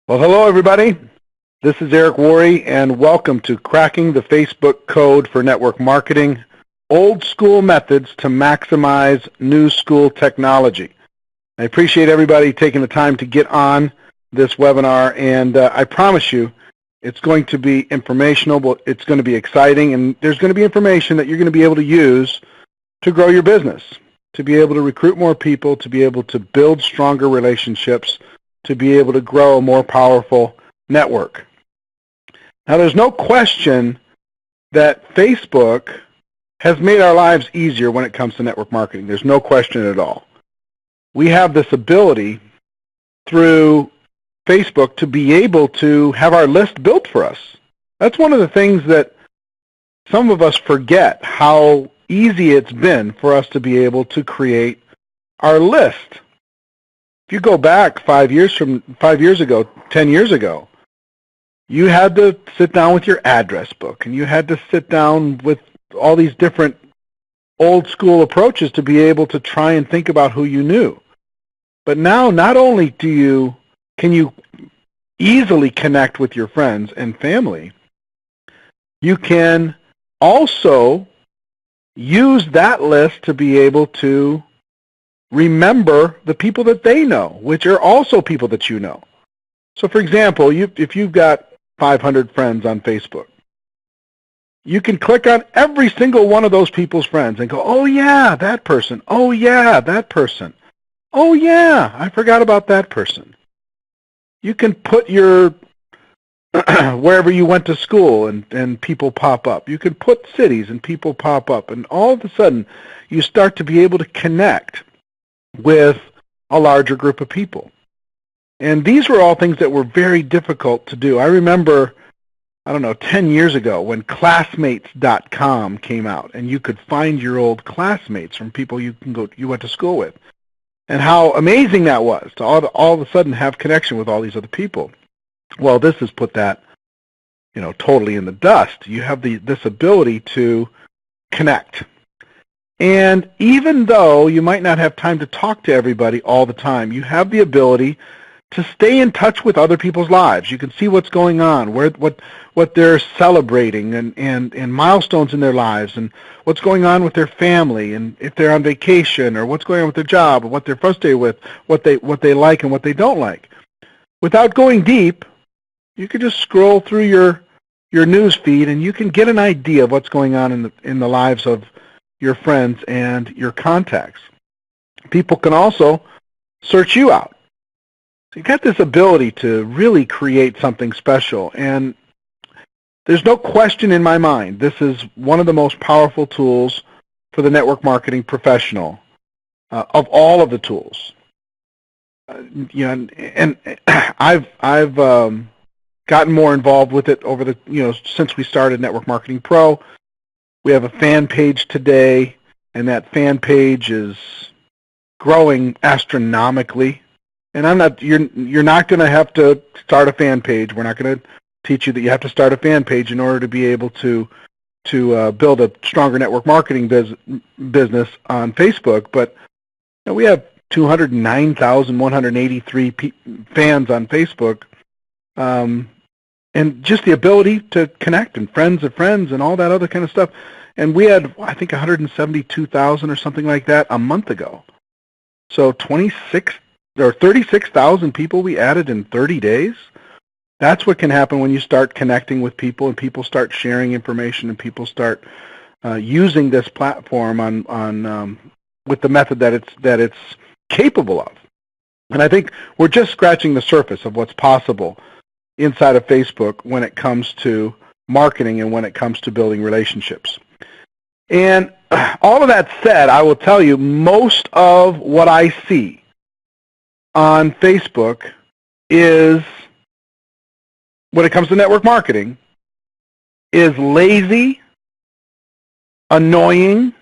Well, hello, everybody. This is Eric Worre, and welcome to Cracking the Facebook Code for Network Marketing, Old School Methods to Maximize New School Technology. I appreciate everybody taking the time to get on this webinar, and I promise you it's going to be informational, but it's going to be exciting, and there's going to be information that you're going to be able to use to grow your business, to be able to recruit more people, to be able to build stronger relationships, to be able to grow a more powerful network. Now, there's no question that Facebook has made our lives easier when it comes to network marketing. There's no question at all. We have this ability through Facebook to be able to have our list built for us. That's one of the things that some of us forget, how easy it's been for us to be able to create our list. If you go back 5 years ago, 10 years ago, you had to sit down with your address book, and you had to sit down with all these different old school approaches to be able to try and think about who you knew. But now, not only can you easily connect with your friends and family, you can also use that list to be able to remember the people that they know, which are also people that you know. So, for example, if you've got 500 friends on Facebook, you can click on every single one of those people's friends and go, oh, yeah, that person. Oh, yeah, that person. Oh, yeah, I forgot about that person. You can put your wherever you went to school and people pop up. You can put cities and people pop up. And all of a sudden, you start to be able to connect with a larger group of people. And these were all things that were very difficult to do. I remember, 10 years ago when classmates.com came out, and you could find your old classmates from people you went to school with, and how amazing that was to all of a sudden have connection with all these other people. Well, this has put that, totally in the dust. You have this ability to connect. And even though you might not have time to talk to everybody all the time, you have the ability to stay in touch with other people's lives. You can see what's going on, what they're celebrating, and milestones in their lives, and what's going on with their family, and if they're on vacation, or what's going on with their job, or what they're frustrated with, what they like and what they don't like. Without going deep, you can just scroll through your news feed, and you can get an idea of what's going on in the lives of your friends and your contacts. People can also search you out. So you got this ability to really create something special, and there's no question in my mind this is one of the most powerful tools for the network marketing professional of all of the tools. And I've gotten more involved with it over since we started Network Marketing Pro. We have a fan page today, and that fan page is growing astronomically. And you're not going to have to start a fan page. We're not going to teach you that you have to start a fan page in order to be able to build a stronger network marketing business on Facebook. But we have 209,183 fans on Facebook. And just the ability to connect, and friends of friends, and all that other kind of stuff. And we had, I think, 172,000 or something like that a month ago. So 36,000 people we added in 30 days. That's what can happen when you start connecting with people, and people start sharing information, and people start using this platform on with the method that it's capable of. And I think we're just scratching the surface of what's possible inside of Facebook when it comes to marketing and when it comes to building relationships. And all of that said, I will tell you, most of what I see on Facebook is, when it comes to network marketing, is lazy, annoying,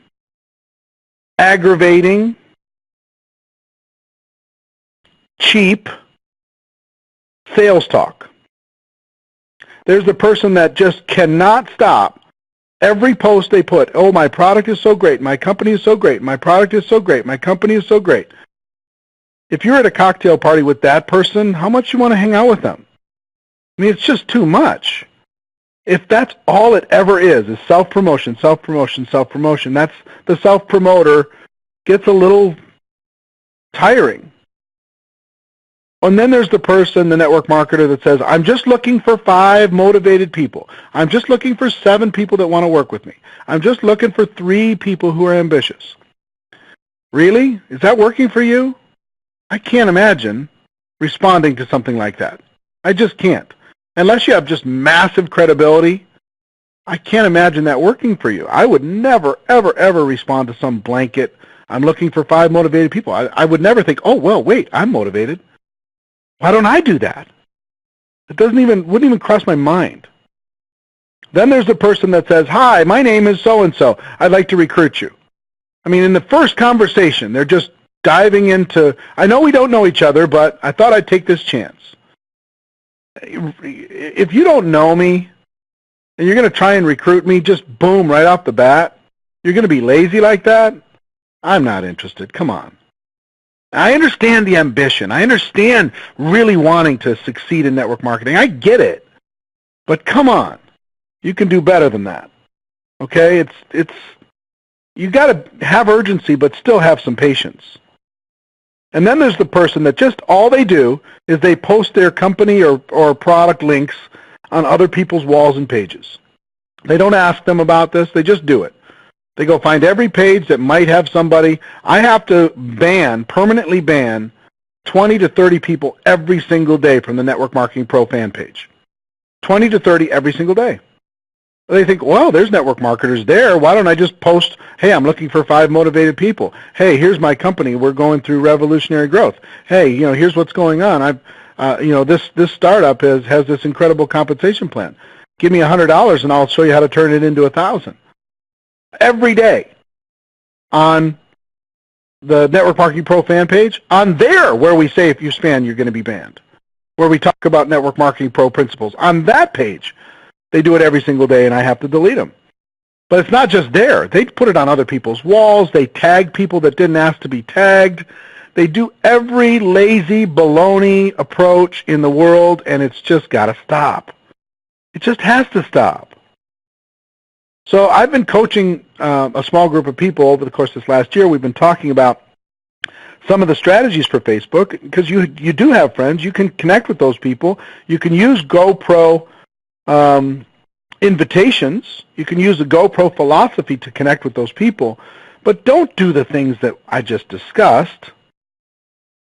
aggravating, cheap sales talk. There's the person that just cannot stop. Every post they put, oh, my product is so great, my company is so great, my product is so great, my company is so great. If you're at a cocktail party with that person, how much you want to hang out with them? I mean, it's just too much. If that's all it ever is self-promotion, self-promotion, self-promotion, that's the self-promoter gets a little tiring. And then there's the person, the network marketer, that says, I'm just looking for 5 motivated people. I'm just looking for 7 people that want to work with me. I'm just looking for 3 people who are ambitious. Really? Is that working for you? I can't imagine responding to something like that. I just can't. Unless you have just massive credibility, I can't imagine that working for you. I would never, ever, ever respond to some blanket, I'm looking for 5 motivated people. I would never think, oh, well, wait, I'm motivated. Why don't I do that? It wouldn't even cross my mind. Then there's the person that says, hi, my name is so-and-so. I'd like to recruit you. I mean, in the first conversation, they're just diving into, I know we don't know each other, but I thought I'd take this chance. If you don't know me and you're going to try and recruit me, just boom, right off the bat, you're going to be lazy like that? I'm not interested. Come on. I understand the ambition. I understand really wanting to succeed in network marketing. I get it. But come on. You can do better than that. Okay? You got to have urgency but still have some patience. And then there's the person that just all they do is they post their company or product links on other people's walls and pages. They don't ask them about this. They just do it. They go find every page that might have somebody. I have to permanently ban 20 to 30 people every single day from the Network Marketing Pro fan page. 20 to 30 every single day. They think, well, there's network marketers there. Why don't I just post, hey, I'm looking for 5 motivated people. Hey, here's my company. We're going through revolutionary growth. Hey, here's what's going on. This startup has this incredible compensation plan. Give me $100 and I'll show you how to turn it into 1,000. Every day on the Network Marketing Pro fan page, on there where we say if you spam, you're going to be banned, where we talk about Network Marketing Pro principles. On that page, they do it every single day, and I have to delete them. But it's not just there. They put it on other people's walls. They tag people that didn't ask to be tagged. They do every lazy baloney approach in the world, and it's just got to stop. It just has to stop. So I've been coaching a small group of people over the course of this last year. We've been talking about some of the strategies for Facebook, because you do have friends. You can connect with those people. You can use GoPro invitations. You can use the GoPro philosophy to connect with those people, but don't do the things that I just discussed.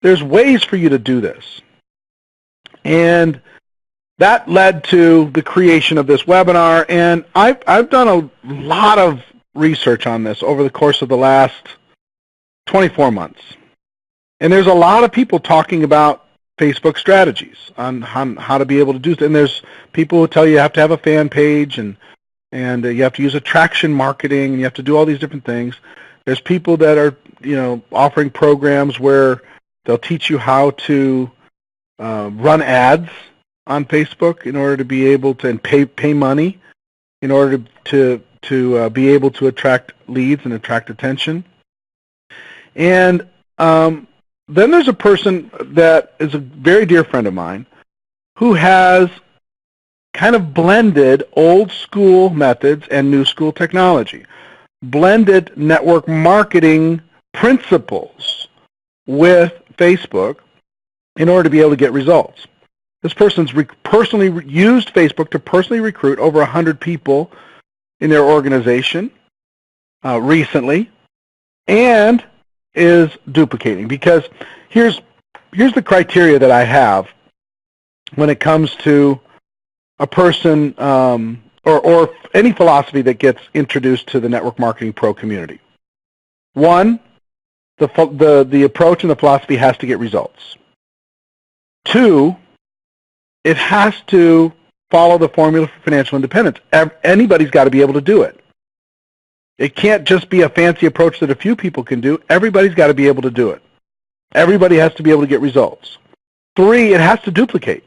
There's ways for you to do this. And that led to the creation of this webinar, and I've done a lot of research on this over the course of the last 24 months. And there's a lot of people talking about Facebook strategies on how to be able to do this. And there's people who tell you have to have a fan page, and you have to use attraction marketing, and you have to do all these different things. There's people that are offering programs where they'll teach you how to run ads on Facebook in order to be able to pay money in order to be able to attract leads and attract attention. And then there's a person that is a very dear friend of mine who has kind of blended old school methods and new school technology, blended network marketing principles with Facebook in order to be able to get results. This person's personally used Facebook to personally recruit over 100 people in their organization recently, and is duplicating. Because here's the criteria that I have when it comes to a person or any philosophy that gets introduced to the Network Marketing Pro community. 1, the approach and the philosophy has to get results. 2, it has to follow the formula for financial independence. Anybody's got to be able to do it. It can't just be a fancy approach that a few people can do. Everybody's got to be able to do it. Everybody has to be able to get results. 3, it has to duplicate.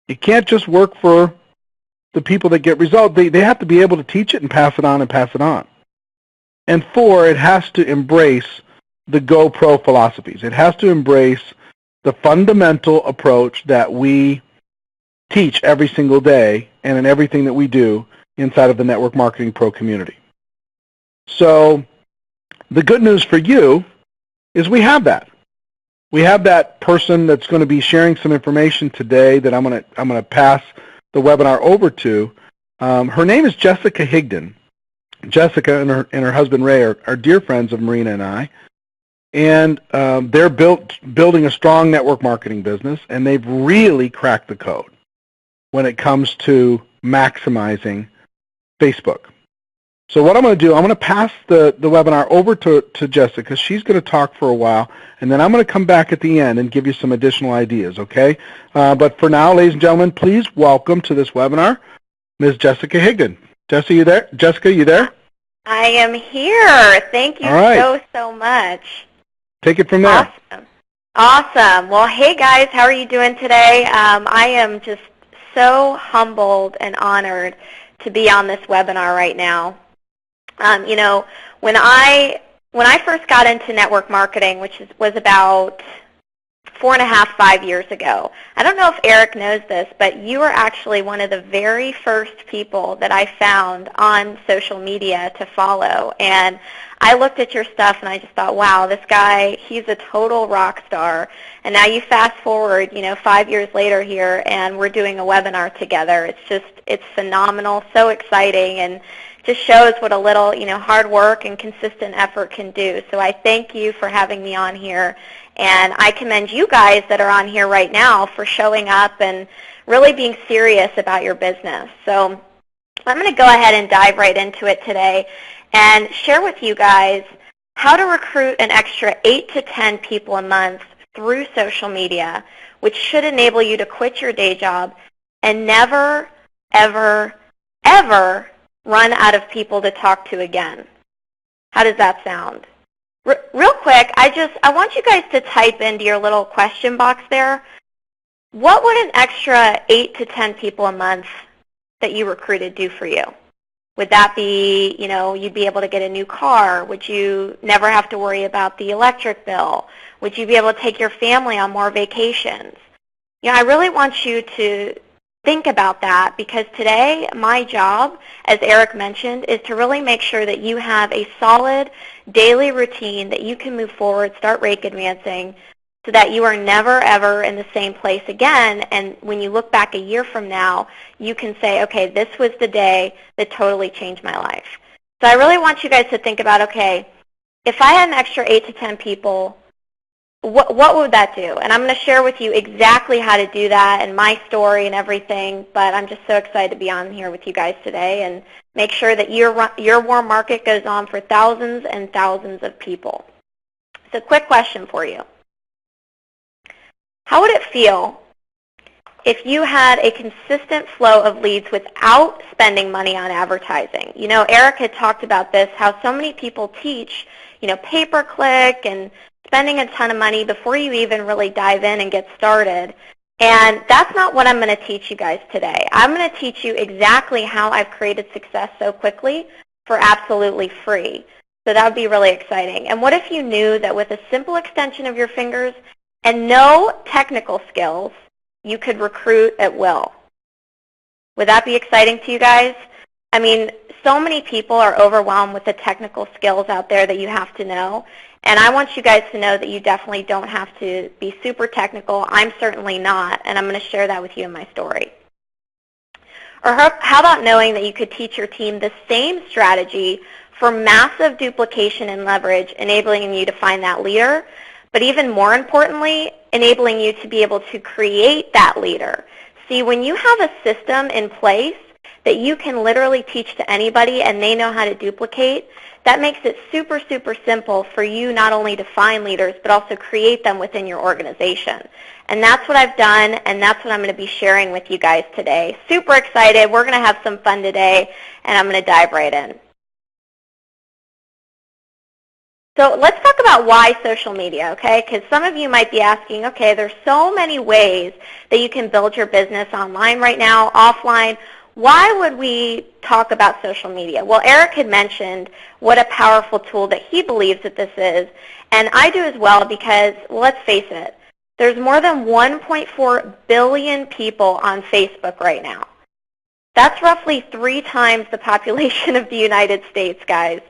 It can't just work for the people that get results. They have to be able to teach it and pass it on and pass it on. And 4, it has to embrace the GoPro philosophies. It has to embrace the fundamental approach that we teach every single day and in everything that we do inside of the Network Marketing Pro community. So the good news for you is we have that. We have that person that's going to be sharing some information today that I'm going to pass the webinar over to. Her name is Jessica Higdon. Jessica and her husband Ray are dear friends of Marina and I, and they're building a strong network marketing business, and they've really cracked the code when it comes to maximizing Facebook. So what I'm going to do, I'm going to pass the webinar over to Jessica. She's going to talk for a while, and then I'm going to come back at the end and give you some additional ideas, okay? But for now, ladies and gentlemen, please welcome to this webinar Ms. Jessica Higdon. Jessica, you there? Jessica, you there? I am here. Thank you so much. Take it from there. Awesome. Well, hey guys, how are you doing today? I am just so humbled and honored to be on this webinar right now. You know, when I first got into network marketing, which was about 4.5, 5 years ago. I don't know if Eric knows this, but you were actually one of the very first people that I found on social media to follow. And I looked at your stuff and I just thought, wow, this guy, he's a total rock star. And now you fast forward, you know, 5 years later here, and we're doing a webinar together. It's phenomenal, so exciting, and just shows what a little, you know, hard work and consistent effort can do. So I thank you for having me on here. And I commend you guys that are on here right now for showing up and really being serious about your business. So I'm going to go ahead and dive right into it today and share with you guys how to recruit an extra 8 to 10 people a month through social media, which should enable you to quit your day job and never, ever, ever run out of people to talk to again. How does that sound? Real quick, I want you guys to type into your little question box there, what would an extra 8 to 10 people a month that you recruited do for you? Would that be, you know, you'd be able to get a new car? Would you never have to worry about the electric bill? Would you be able to take your family on more vacations? You know, I really want you to think about that, because today my job, as Eric mentioned, is to really make sure that you have a solid daily routine that you can move forward, start rake advancing, so that you are never ever in the same place again. And when you look back a year from now, you can say, okay, this was the day that totally changed my life. So I really want you guys to think about, okay, if I had an extra 8 to 10 people, what would that do? And I'm going to share with you exactly how to do that and my story and everything, but I'm just so excited to be on here with you guys today and make sure that your warm market goes on for thousands and thousands of people. So quick question for you. How would it feel if you had a consistent flow of leads without spending money on advertising? You know, Eric had talked about this, how so many people teach, you know, pay-per-click and spending a ton of money before you even really dive in and get started. And that's not what I'm going to teach you guys today. I'm going to teach you exactly how I've created success so quickly for absolutely free. So that would be really exciting. And what if you knew that with a simple extension of your fingers and no technical skills, you could recruit at will? Would that be exciting to you guys? I mean, so many people are overwhelmed with the technical skills out there that you have to know. And I want you guys to know that you definitely don't have to be super technical. I'm certainly not, and I'm going to share that with you in my story. Or how about knowing that you could teach your team the same strategy for massive duplication and leverage, enabling you to find that leader, but even more importantly, enabling you to be able to create that leader. See, when you have a system in place that you can literally teach to anybody and they know how to duplicate, that makes it super, super simple for you not only to find leaders, but also create them within your organization. And that's what I've done, and that's what I'm going to be sharing with you guys today. Super excited. We're going to have some fun today, and I'm going to dive right in. So let's talk about why social media, okay? Because some of you might be asking, okay, there's so many ways that you can build your business online right now, offline. Why would we talk about social media? Well, Eric had mentioned what a powerful tool that he believes that this is, and I do as well because, well, let's face it, There's more than 1.4 billion people on Facebook right now. That's roughly 3 times the population of the United States, guys.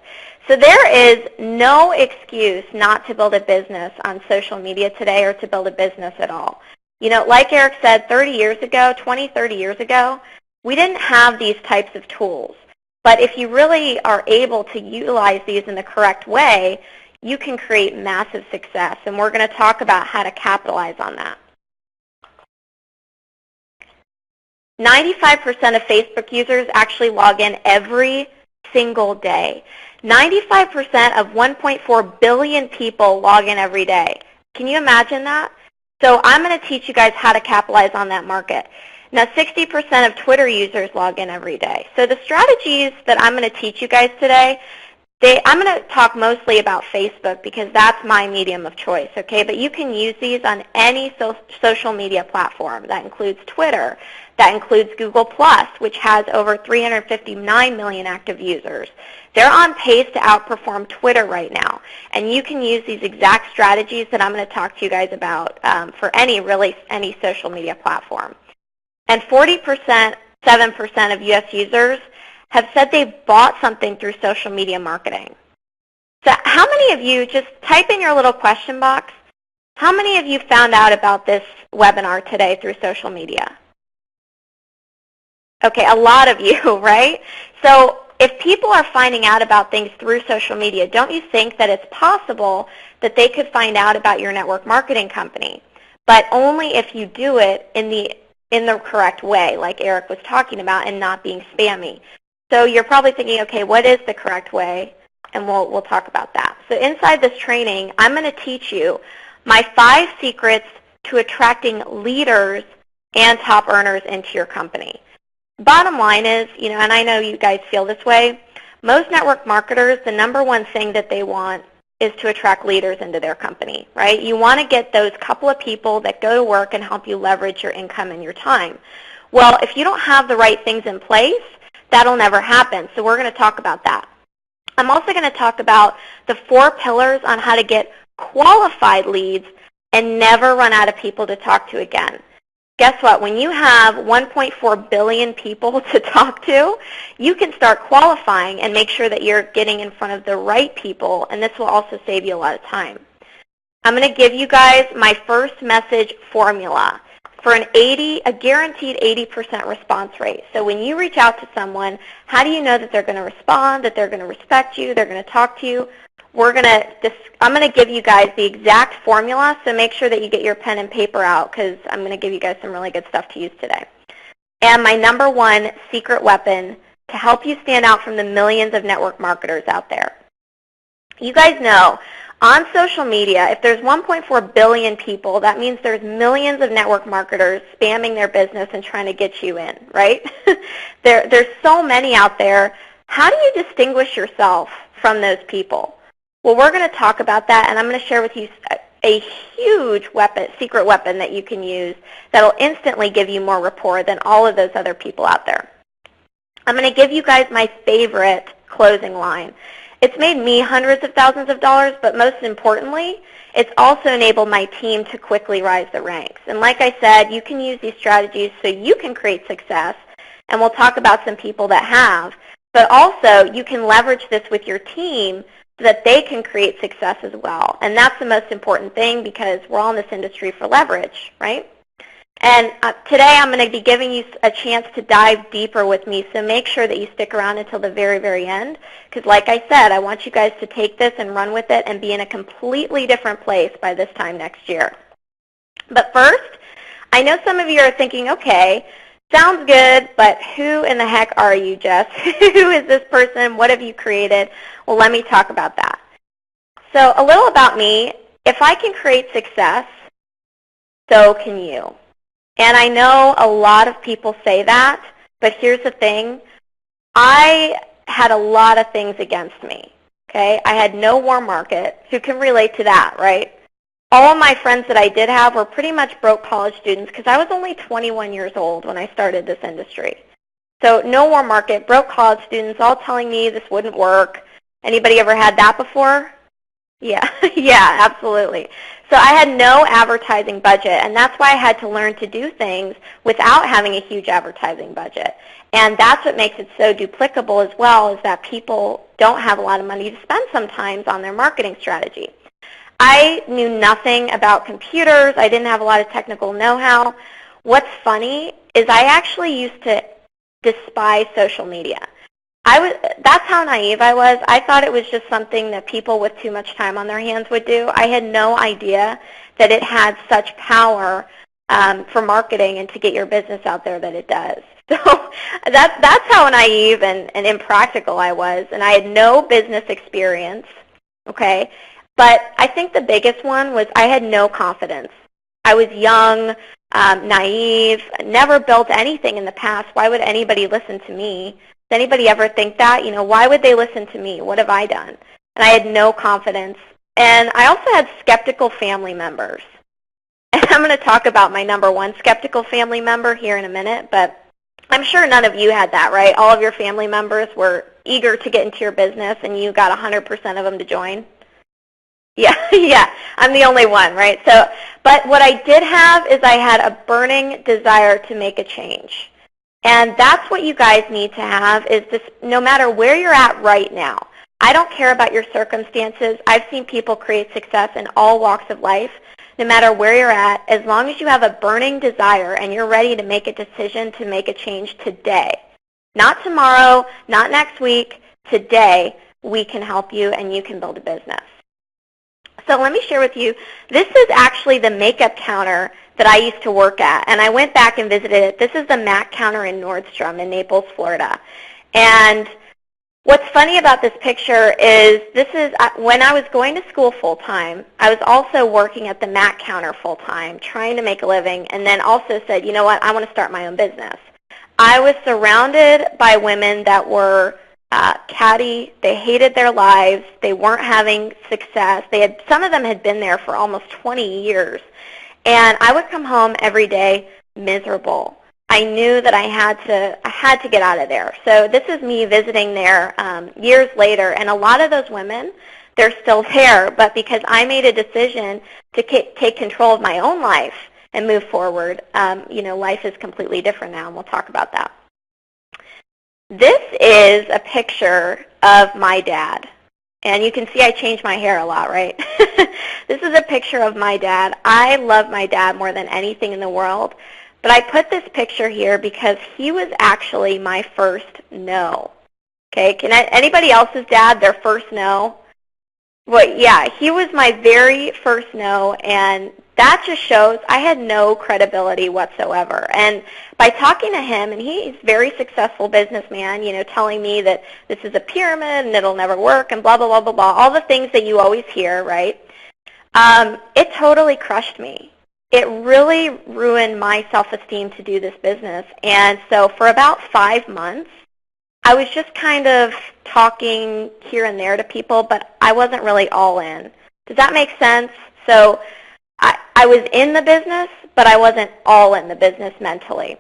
So there is no excuse not to build a business on social media today or to build a business at all. You know, like Eric said, 30 years ago, 20, 30 years ago, we didn't have these types of tools. But if you really are able to utilize these in the correct way, you can create massive success. And we're going to talk about how to capitalize on that. 95% of Facebook users actually log in every single day. 95% of 1.4 billion people log in every day. Can you imagine that? So I'm going to teach you guys how to capitalize on that market. Now, 60% of Twitter users log in every day. So the strategies that I'm going to teach you guys today, I'm going to talk mostly about Facebook because that's my medium of choice, okay? But you can use these on any social media platform. That includes Twitter. That includes Google+, which has over 359 million active users. They're on pace to outperform Twitter right now. And you can use these exact strategies that I'm going to talk to you guys about for any social media platform. And 7% of U.S. users have said they've bought something through social media marketing. So how many of you, just type in your little question box, how many of you found out about this webinar today through social media? Okay, a lot of you, right? So if people are finding out about things through social media, don't you think that it's possible that they could find out about your network marketing company? But only if you do it in the correct way, like Eric was talking about, and not being spammy. So you're probably thinking, okay, what is the correct way? And we'll talk about that. So inside this training, I'm going to teach you my 5 secrets to attracting leaders and top earners into your company. Bottom line is, and I know you guys feel this way, most network marketers, the number one thing that they want is to attract leaders into their company, right? You want to get those couple of people that go to work and help you leverage your income and your time. Well, if you don't have the right things in place, that'll never happen. So we're going to talk about that. I'm also going to talk about the 4 pillars on how to get qualified leads and never run out of people to talk to again. Guess what? When you have 1.4 billion people to talk to, you can start qualifying and make sure that you're getting in front of the right people, and this will also save you a lot of time. I'm going to give you guys my first message formula for a guaranteed 80% response rate. So when you reach out to someone, how do you know that they're going to respond, that they're going to respect you, they're going to talk to you? I'm going to give you guys the exact formula, so make sure that you get your pen and paper out because I'm going to give you guys some really good stuff to use today. And my number 1 secret weapon to help you stand out from the millions of network marketers out there. You guys know, on social media, if there's 1.4 billion people, that means there's millions of network marketers spamming their business and trying to get you in, right? There's so many out there. How do you distinguish yourself from those people? Well, we're going to talk about that, and I'm going to share with you a huge secret weapon that you can use that will instantly give you more rapport than all of those other people out there. I'm going to give you guys my favorite closing line. It's made me hundreds of thousands of dollars, but most importantly, it's also enabled my team to quickly rise the ranks. And like I said, you can use these strategies so you can create success, and we'll talk about some people that have, but also you can leverage this with your team so that they can create success as well. And that's the most important thing because we're all in this industry for leverage, right? And today I'm going to be giving you a chance to dive deeper with me, so make sure that you stick around until the very, very end because like I said, I want you guys to take this and run with it and be in a completely different place by this time next year. But first, I know some of you are thinking, okay, sounds good, but who in the heck are you, Jess? Who is this person? What have you created? Well, let me talk about that. So a little about me. If I can create success, so can you. And I know a lot of people say that, but here's the thing. I had a lot of things against me, okay? I had no warm market. Who can relate to that, right? All of my friends that I did have were pretty much broke college students because I was only 21 years old when I started this industry. So no warm market, broke college students all telling me this wouldn't work. Anybody ever had that before? Yeah, yeah, absolutely. So I had no advertising budget, and that's why I had to learn to do things without having a huge advertising budget. And that's what makes it so duplicable as well, is that people don't have a lot of money to spend sometimes on their marketing strategy. I knew nothing about computers. I didn't have a lot of technical know-how. What's funny is I actually used to despise social media. That's how naive I was. I thought it was just something that people with too much time on their hands would do. I had no idea that it had such power for marketing and to get your business out there that it does. So that's how naive and impractical I was, and I had no business experience, okay? But I think the biggest one was I had no confidence. I was young, naive, never built anything in the past. Why would anybody listen to me? Does anybody ever think that? You know, why would they listen to me? What have I done? And I had no confidence. And I also had skeptical family members. And I'm going to talk about my number one skeptical family member here in a minute, but I'm sure none of you had that, right? All of your family members were eager to get into your business, and you got 100% of them to join. Yeah, yeah, I'm the only one, right? So, but what I did have is I had a burning desire to make a change. And that's what you guys need to have, is this, no matter where you're at right now. I don't care about your circumstances. I've seen people create success in all walks of life. No matter where you're at, as long as you have a burning desire and you're ready to make a decision to make a change today, not tomorrow, not next week, today, we can help you and you can build a business. So let me share with you, this is actually the makeup counter that I used to work at, and I went back and visited it. This is the MAC counter in Nordstrom in Naples, Florida. And what's funny about this picture is this is when I was going to school full-time, I was also working at the MAC counter full-time, trying to make a living, and then also said, you know what, I want to start my own business. I was surrounded by women that were catty. They hated their lives. They weren't having success. Some of them had been there for almost 20 years. And I would come home every day miserable. I knew that I had to get out of there. So this is me visiting there years later, and a lot of those women, they're still there, but because I made a decision to take control of my own life and move forward, you know, life is completely different now, and we'll talk about that. This is a picture of my dad. And you can see I change my hair a lot, right? This is a picture of my dad. I love my dad more than anything in the world. But I put this picture here because he was actually my first no. Okay, anybody else's dad, their first no? Well, yeah, he was my very first no, and that just shows I had no credibility whatsoever. And by talking to him, and he's a very successful businessman, you know, telling me that this is a pyramid and it'll never work and blah, blah, blah, blah, blah, all the things that you always hear, right? It totally crushed me. It really ruined my self-esteem to do this business. And so for about 5 months, I was just kind of talking here and there to people, but I wasn't really all in. Does that make sense? So I was in the business, but I wasn't all in the business mentally.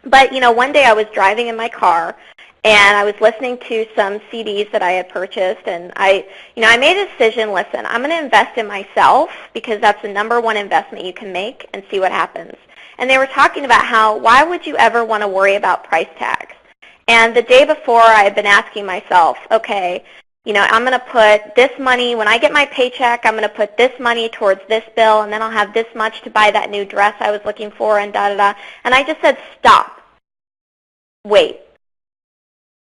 But, you know, one day I was driving in my car, and I was listening to some CDs that I had purchased, and I made a decision, listen, I'm going to invest in myself because that's the number one investment you can make and see what happens. And they were talking about how, why would you ever want to worry about price tags? And the day before, I had been asking myself, okay, you know, I'm going to put this money, when I get my paycheck, I'm going to put this money towards this bill, and then I'll have this much to buy that new dress I was looking for, and da-da-da. And I just said, stop. Wait.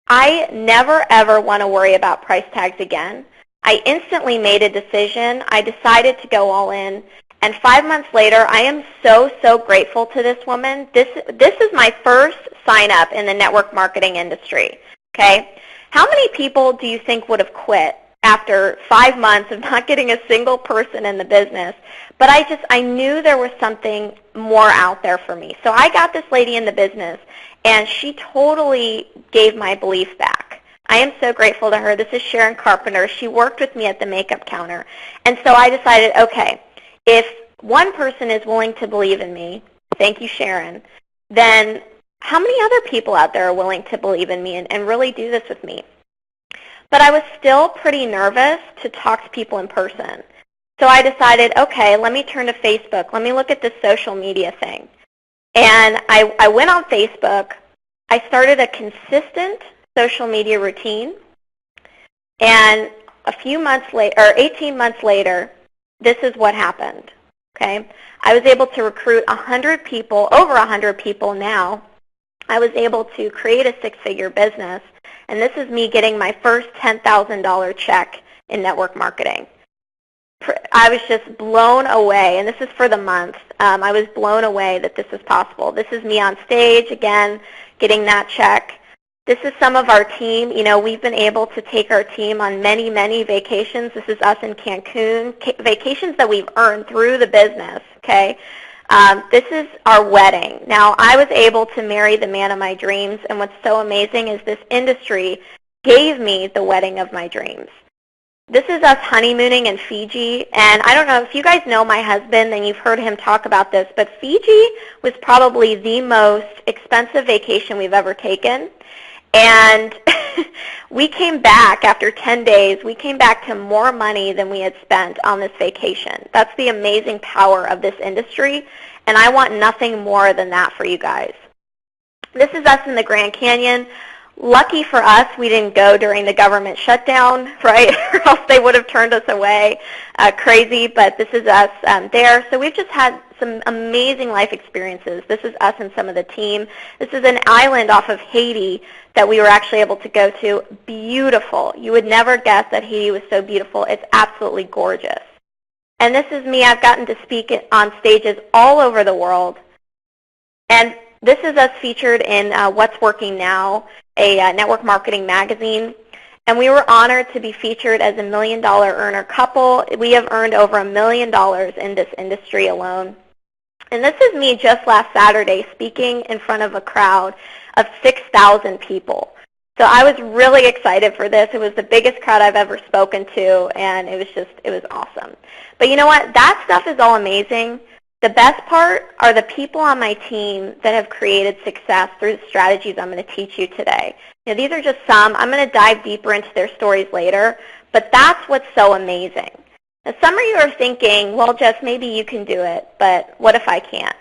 I never, ever want to worry about price tags again. I instantly made a decision. I decided to go all in. And 5 months later, I am so, so grateful to this woman. This is my first sign-up in the network marketing industry, okay? How many people do you think would have quit after 5 months of not getting a single person in the business? But I knew there was something more out there for me. So I got this lady in the business, and she totally gave my belief back. I am so grateful to her. This is Sharon Carpenter. She worked with me at the makeup counter. And so I decided, okay, if one person is willing to believe in me, thank you, Sharon, then how many other people out there are willing to believe in me and really do this with me? but I was still pretty nervous to talk to people in person. So I decided, okay, let me turn to Facebook. Let me look at this social media thing. And I went on Facebook. I started a consistent social media routine. And a few months later, or 18 months later, this is what happened. Okay, I was able to recruit 100 people, over 100 people now. I was able to create a six-figure business, and this is me getting my first $10,000 check in network marketing. I was just blown away, and this is for the month. I was blown away that this is possible. This is me on stage, again, getting that check. This is some of our team. You know, we've been able to take our team on many, many vacations. This is us in Cancun, vacations that we've earned through the business, okay? This is our wedding. Now, I was able to marry the man of my dreams, and what's so amazing is this industry gave me the wedding of my dreams. This is us honeymooning in Fiji, and I don't know if you guys know my husband, then you've heard him talk about this, but Fiji was probably the most expensive vacation we've ever taken. And we came back after 10 days. We came back to more money than we had spent on this vacation. That's the amazing power of this industry, and I want nothing more than that for you guys. This is us in the Grand Canyon. Lucky for us, we didn't go during the government shutdown, right? Or else they would have turned us away. Crazy, but this is us there. So we've just had some amazing life experiences. This is us and some of the team. This is an island off of Haiti that we were actually able to go to. Beautiful. You would never guess that Haiti was so beautiful. It's absolutely gorgeous. And this is me. I've gotten to speak on stages all over the world. And this is us featured in What's Working Now, a network marketing magazine. And we were honored to be featured as a $1 million earner couple. We have earned over $1 million in this industry alone. And this is me just last Saturday speaking in front of a crowd of 6,000 people. So I was really excited for this. It was the biggest crowd I've ever spoken to, and it was awesome. But you know what? That stuff is all amazing. The best part are the people on my team that have created success through the strategies I'm going to teach you today. You know, these are just some. I'm going to dive deeper into their stories later, but that's what's so amazing. Now, some of you are thinking, well, Jess, maybe you can do it, but what if I can't?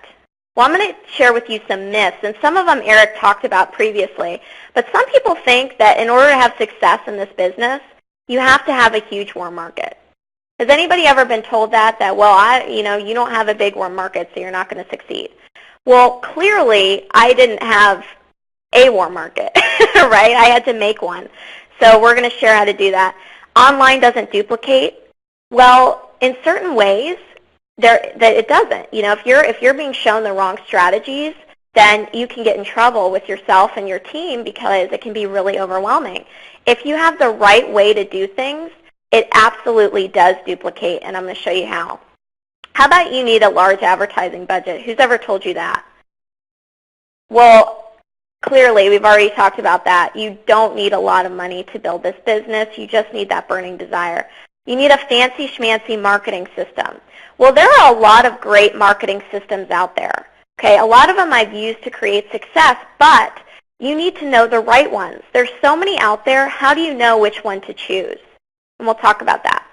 Well, I'm going to share with you some myths, and some of them Eric talked about previously, but some people think that in order to have success in this business, you have to have a huge warm market. Has anybody ever been told that, well, you don't have a big warm market, so you're not going to succeed? Well, clearly, I didn't have a warm market, right? I had to make one. So we're going to share how to do that. Online doesn't duplicate. Well, in certain ways, it doesn't. You know, if you're being shown the wrong strategies, then you can get in trouble with yourself and your team because it can be really overwhelming. If you have the right way to do things, it absolutely does duplicate, and I'm going to show you how. How about you need a large advertising budget? Who's ever told you that? Well, clearly, we've already talked about that. You don't need a lot of money to build this business. You just need that burning desire. You need a fancy schmancy marketing system. Well, there are a lot of great marketing systems out there. Okay, a lot of them I've used to create success, but you need to know the right ones. There's so many out there. How do you know which one to choose? And we'll talk about that.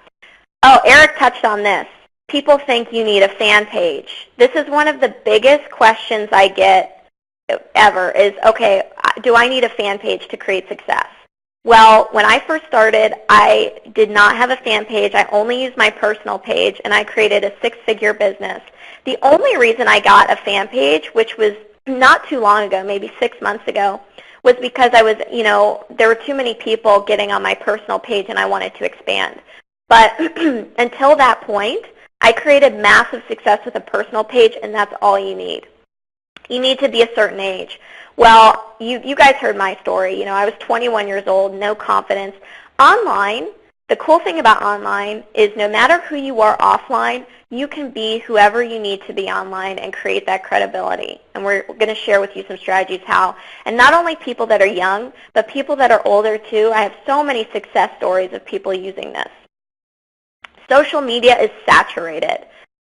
Oh, Eric touched on this. People think you need a fan page. This is one of the biggest questions I get ever is, okay, do I need a fan page to create success? Well, when I first started, I did not have a fan page. I only used my personal page, and I created a six-figure business. The only reason I got a fan page, which was not too long ago, maybe 6 months ago, was because I was, there were too many people getting on my personal page and I wanted to expand. But until that point, I created massive success with a personal page, and that's all you need. You need to be a certain age. Well, you guys heard my story. I was 21 years old, no confidence. Online, the cool thing about online is no matter who you are offline, you can be whoever you need to be online and create that credibility. And we're going to share with you some strategies how. And not only people that are young, but people that are older too. I have so many success stories of people using this. Social media is saturated.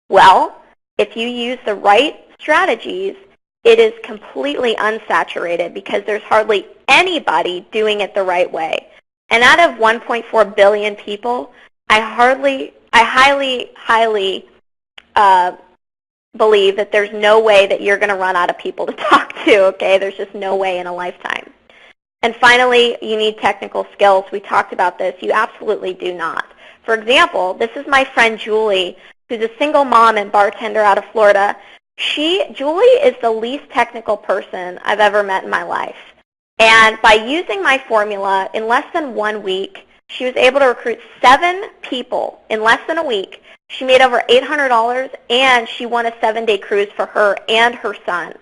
Well, if you use the right strategies, it is completely unsaturated because there's hardly anybody doing it the right way. And out of 1.4 billion people, I highly believe that there's no way that you're going to run out of people to talk to, okay? There's just no way in a lifetime. And finally, you need technical skills. We talked about this. You absolutely do not. For example, this is my friend Julie, who's a single mom and bartender out of Florida. Julie is the least technical person I've ever met in my life. And by using my formula, in less than 1 week, she was able to recruit 7 people in less than a week. She made over $800, and she won a 7-day cruise for her and her son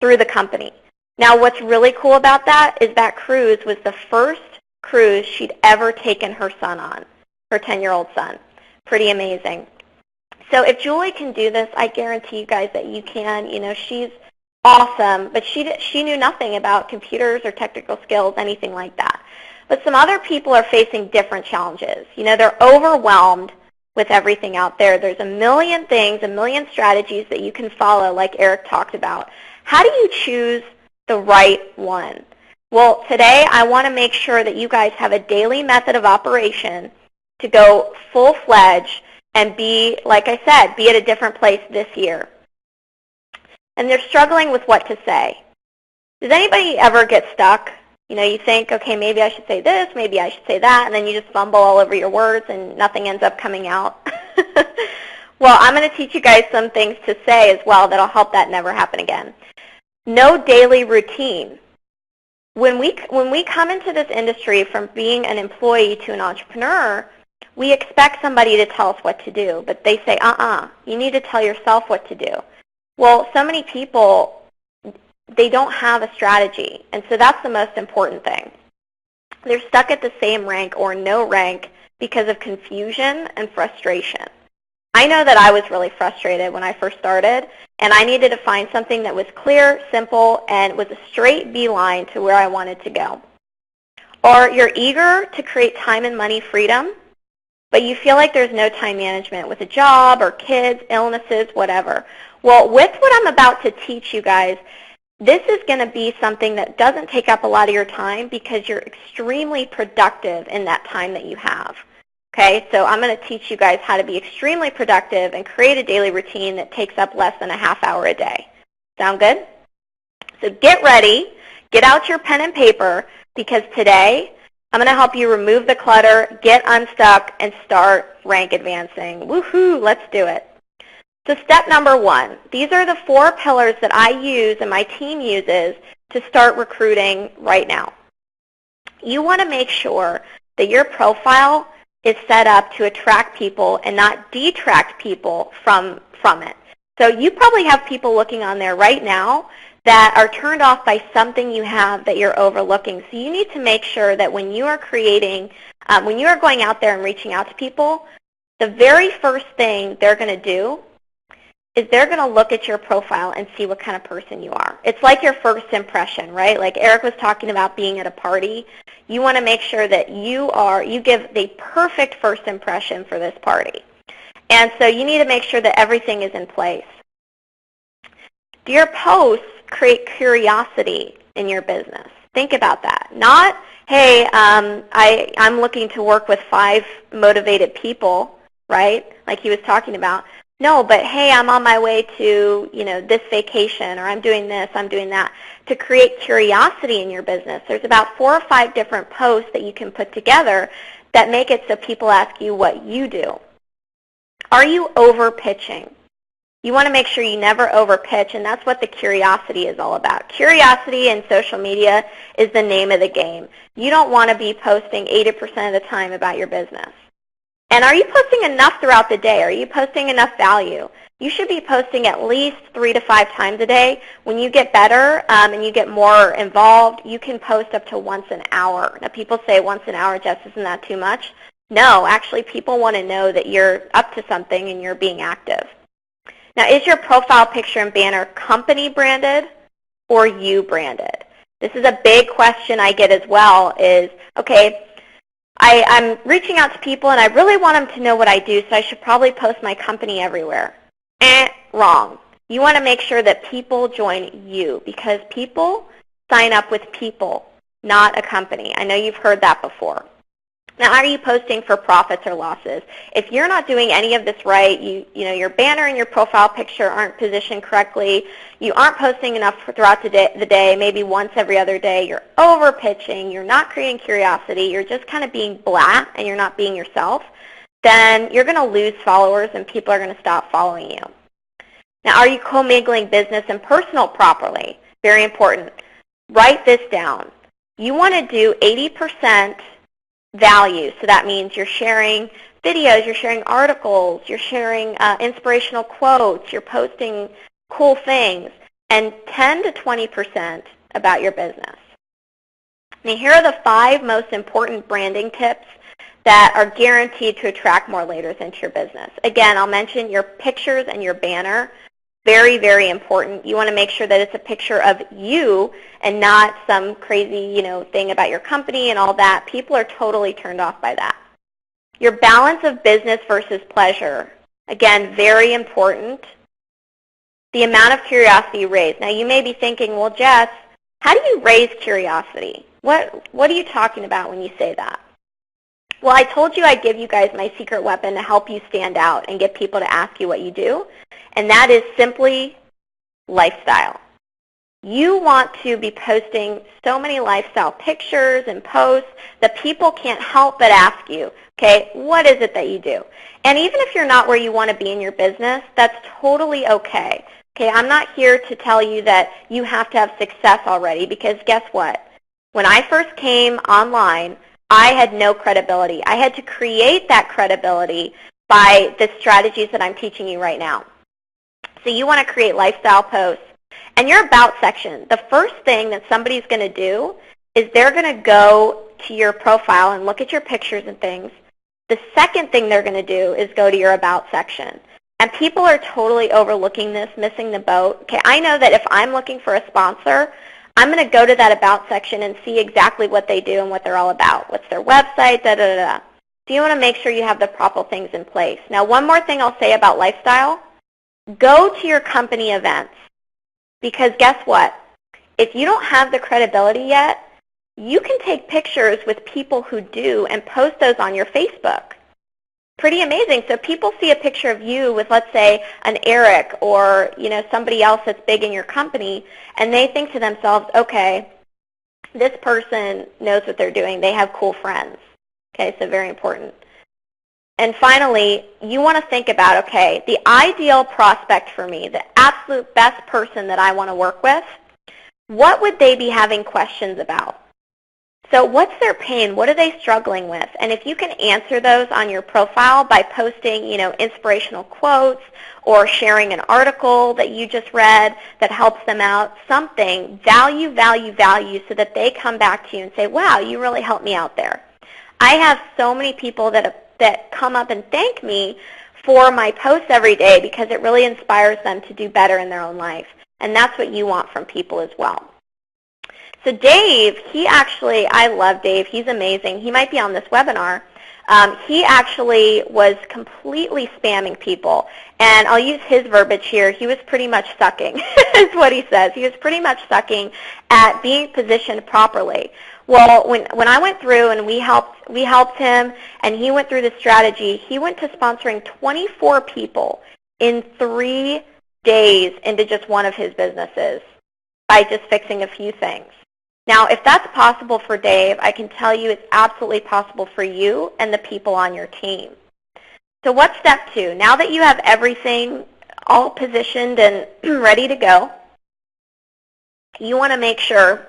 through the company. Now, what's really cool about that is that cruise was the first cruise she'd ever taken her son on, her 10-year-old son. Pretty amazing. So if Julie can do this, I guarantee you guys that you can. You know, she's awesome, but she knew nothing about computers or technical skills, anything like that. But some other people are facing different challenges. You know, they're overwhelmed with everything out there. There's a million things, a million strategies that you can follow, like Eric talked about. How do you choose the right one? Well, today I want to make sure that you guys have a daily method of operation to go full-fledged and be, like I said, be at a different place this year. And they're struggling with what to say. Does anybody ever get stuck? You know, you think, okay, maybe I should say this, maybe I should say that, and then you just fumble all over your words and nothing ends up coming out. Well, I'm going to teach you guys some things to say as well that will help that never happen again. No daily routine. When we come into this industry from being an employee to an entrepreneur, we expect somebody to tell us what to do, but they say, you need to tell yourself what to do. Well, so many people, they don't have a strategy, and so that's the most important thing. They're stuck at the same rank or no rank because of confusion and frustration. I know that I was really frustrated when I first started, and I needed to find something that was clear, simple, and was a straight beeline to where I wanted to go. Or you're eager to create time and money freedom, but you feel like there's no time management with a job or kids, illnesses, whatever. Well, with what I'm about to teach you guys, this is going to be something that doesn't take up a lot of your time because you're extremely productive in that time that you have. Okay, so I'm going to teach you guys how to be extremely productive and create a daily routine that takes up less than a half hour a day. Sound good? So get ready, get out your pen and paper, because today I'm going to help you remove the clutter, get unstuck, and start rank advancing. Woohoo, let's do it. So step number 1, these are the 4 pillars that I use and my team uses to start recruiting right now. You want to make sure that your profile is set up to attract people and not detract people from it. So you probably have people looking on there right now that are turned off by something you have that you're overlooking. So you need to make sure that when you are creating, when you are going out there and reaching out to people, the very first thing they're going to do is they're going to look at your profile and see what kind of person you are. It's like your first impression, right? Like Eric was talking about being at a party. You want to make sure that you give the perfect first impression for this party. And so you need to make sure that everything is in place. Do your posts create curiosity in your business? Think about that. Not, hey, I'm looking to work with 5 motivated people, right? Like he was talking about. No, but hey, I'm on my way to, this vacation, or I'm doing this, I'm doing that. To create curiosity in your business, there's about 4 or 5 different posts that you can put together that make it so people ask you what you do. Are you over pitching? You want to make sure you never over pitch, and that's what the curiosity is all about. Curiosity in social media is the name of the game. You don't want to be posting 80% of the time about your business. And are you posting enough throughout the day? Are you posting enough value? You should be posting at least 3 to 5 times a day. When you get better and you get more involved, you can post up to once an hour. Now, people say once an hour, Jess, isn't that too much? No, actually, people want to know that you're up to something and you're being active. Now, is your profile picture and banner company branded or you branded? This is a big question I get as well is, okay, I'm reaching out to people and I really want them to know what I do, so I should probably post my company everywhere. Wrong. You want to make sure that people join you, because people sign up with people. not a company. I know you've heard that before. Now, are you posting for profits or losses? If you're not doing any of this right, you know, your banner and your profile picture aren't positioned correctly, you aren't posting enough throughout the day, maybe once every other day, you're over pitching, you're not creating curiosity, you're just kind of being blah and you're not being yourself, then you're going to lose followers and people are going to stop following you. Now, are you commingling business and personal properly? Very important. Write this down. You want to do 80% value. So that means you're sharing videos, you're sharing articles, you're sharing inspirational quotes, you're posting cool things, and 10 to 20% about your business. Now, here are the 5 most important branding tips that are guaranteed to attract more leaders into your business. Again, I'll mention your pictures and your banner. Very, very important. You want to make sure that it's a picture of you and not some crazy, you know, thing about your company and all that. People are totally turned off by that. Your balance of business versus pleasure. Again, very important. The amount of curiosity you raise. Now, you may be thinking, well, Jess, how do you raise curiosity? What are you talking about when you say that? Well, I told you I'd give you guys my secret weapon to help you stand out and get people to ask you what you do, and that is simply lifestyle. You want to be posting so many lifestyle pictures and posts that people can't help but ask you, okay, what is it that you do? And even if you're not where you want to be in your business, that's totally okay. Okay, I'm not here to tell you that you have to have success already, because guess what? When I first came online, I had no credibility. I had to create that credibility by the strategies that I'm teaching you right now. So you want to create lifestyle posts. And your about section, the first thing that somebody's going to do is they're going to go to your profile and look at your pictures and things. The second thing they're going to do is go to your about section. And people are totally overlooking this, missing the boat. Okay, I know that if I'm looking for a sponsor, I'm going to go to that about section and see exactly what they do and what they're all about. What's their website, da-da-da-da. So you want to make sure you have the proper things in place. Now, one more thing I'll say about lifestyle. Go to your company events, because guess what? If you don't have the credibility yet, you can take pictures with people who do and post those on your Facebook. Pretty amazing. So people see a picture of you with, let's say, an Eric or, you know, somebody else that's big in your company, and they think to themselves, okay, this person knows what they're doing. They have cool friends. Okay, so very important. And finally, you want to think about, okay, the ideal prospect for me, the absolute best person that I want to work with, what would they be having questions about? So what's their pain? What are they struggling with? And if you can answer those on your profile by posting, you know, inspirational quotes or sharing an article that you just read that helps them out, something, value, so that they come back to you and say, wow, you really helped me out there. I have so many people that come up and thank me for my posts every day because it really inspires them to do better in their own life. And that's what you want from people as well. So Dave, I love Dave. He's amazing. He might be on this webinar. He actually was completely spamming people. And I'll use his verbiage here. He was pretty much sucking, is what he says. He was pretty much sucking at being positioned properly. Well, when I went through and we helped him and he went through the strategy, he went to sponsoring 24 people in 3 days into just one of his businesses by just fixing a few things. Now, if that's possible for Dave, I can tell you it's absolutely possible for you and the people on your team. So what's step 2? Now that you have everything all positioned and ready to go, you want to make sure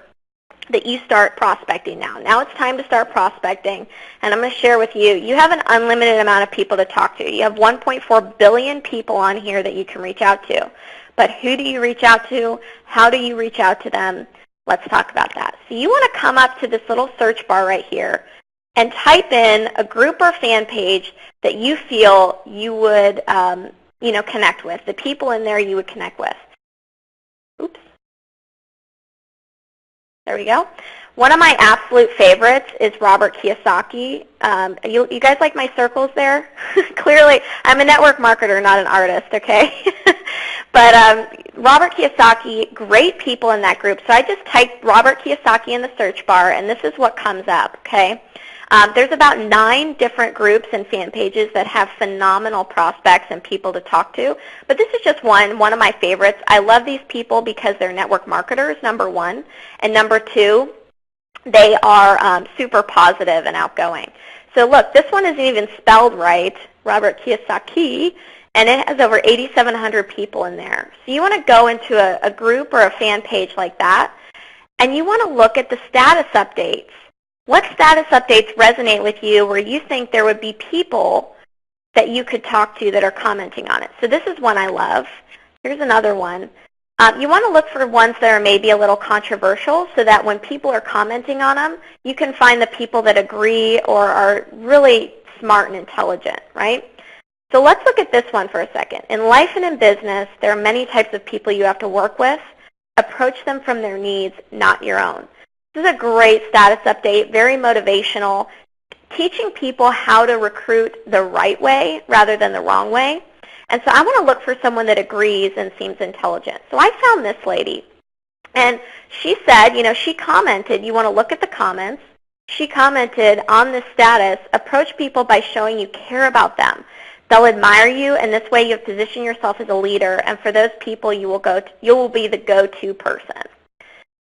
that you start prospecting now. Now it's time to start prospecting, and I'm going to share with you, you have an unlimited amount of people to talk to. You have 1.4 billion people on here that you can reach out to. But who do you reach out to? How do you reach out to them? Let's talk about that. So you want to come up to this little search bar right here and type in a group or fan page that you feel you would connect with, the people in there you would connect with. Oops. There we go. One of my absolute favorites is Robert Kiyosaki. You guys like my circles there? Clearly, I'm a network marketer, not an artist, okay? But Robert Kiyosaki, great people in that group. So I just typed Robert Kiyosaki in the search bar, and this is what comes up, okay? There's about 9 different groups and fan pages that have phenomenal prospects and people to talk to. But this is just one of my favorites. I love these people because they're network marketers, number 1. And number 2, they are super positive and outgoing. So look, this one isn't even spelled right, Robert Kiyosaki, and it has over 8,700 people in there. So you want to go into a group or a fan page like that, and you want to look at the status updates. What status updates resonate with you where you think there would be people that you could talk to that are commenting on it? So this is one I love. Here's another one. You want to look for ones that are maybe a little controversial so that when people are commenting on them, you can find the people that agree or are really smart and intelligent, right? So let's look at this one for a second. In life and in business, there are many types of people you have to work with. Approach them from their needs, not your own. This is a great status update, very motivational, teaching people how to recruit the right way rather than the wrong way. And so I want to look for someone that agrees and seems intelligent. So I found this lady, and she said, she commented, you want to look at the comments. She commented on this status, approach people by showing you care about them. They'll admire you, and this way you'll position yourself as a leader, and for those people you will be the go-to person.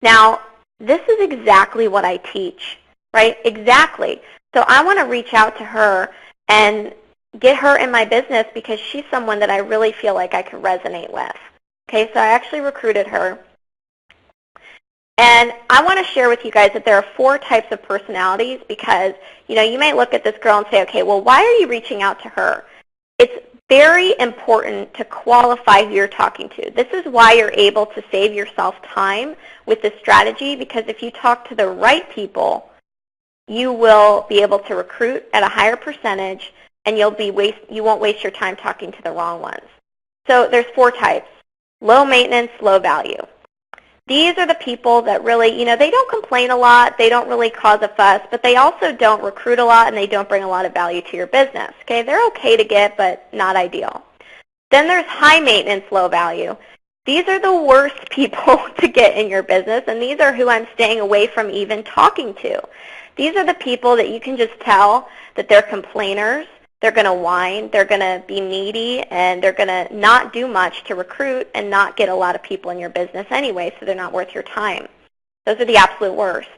Now, this is exactly what I teach, right? Exactly. So I want to reach out to her and get her in my business because she's someone that I really feel like I could resonate with. Okay, so I actually recruited her. And I want to share with you guys that there are 4 types of personalities because, you may look at this girl and say, okay, well, why are you reaching out to her? It's very important to qualify who you're talking to. This is why you're able to save yourself time with this strategy because if you talk to the right people, you will be able to recruit at a higher percentage and you won't waste your time talking to the wrong ones. So there's 4 types: low maintenance, low value. These are the people that really, they don't complain a lot, they don't really cause a fuss, but they also don't recruit a lot and they don't bring a lot of value to your business. Okay, they're okay to get, but not ideal. Then there's high maintenance, low value. These are the worst people to get in your business, and these are who I'm staying away from even talking to. These are the people that you can just tell that they're complainers, they're going to whine, they're going to be needy, and they're going to not do much to recruit and not get a lot of people in your business anyway, so they're not worth your time. Those are the absolute worst.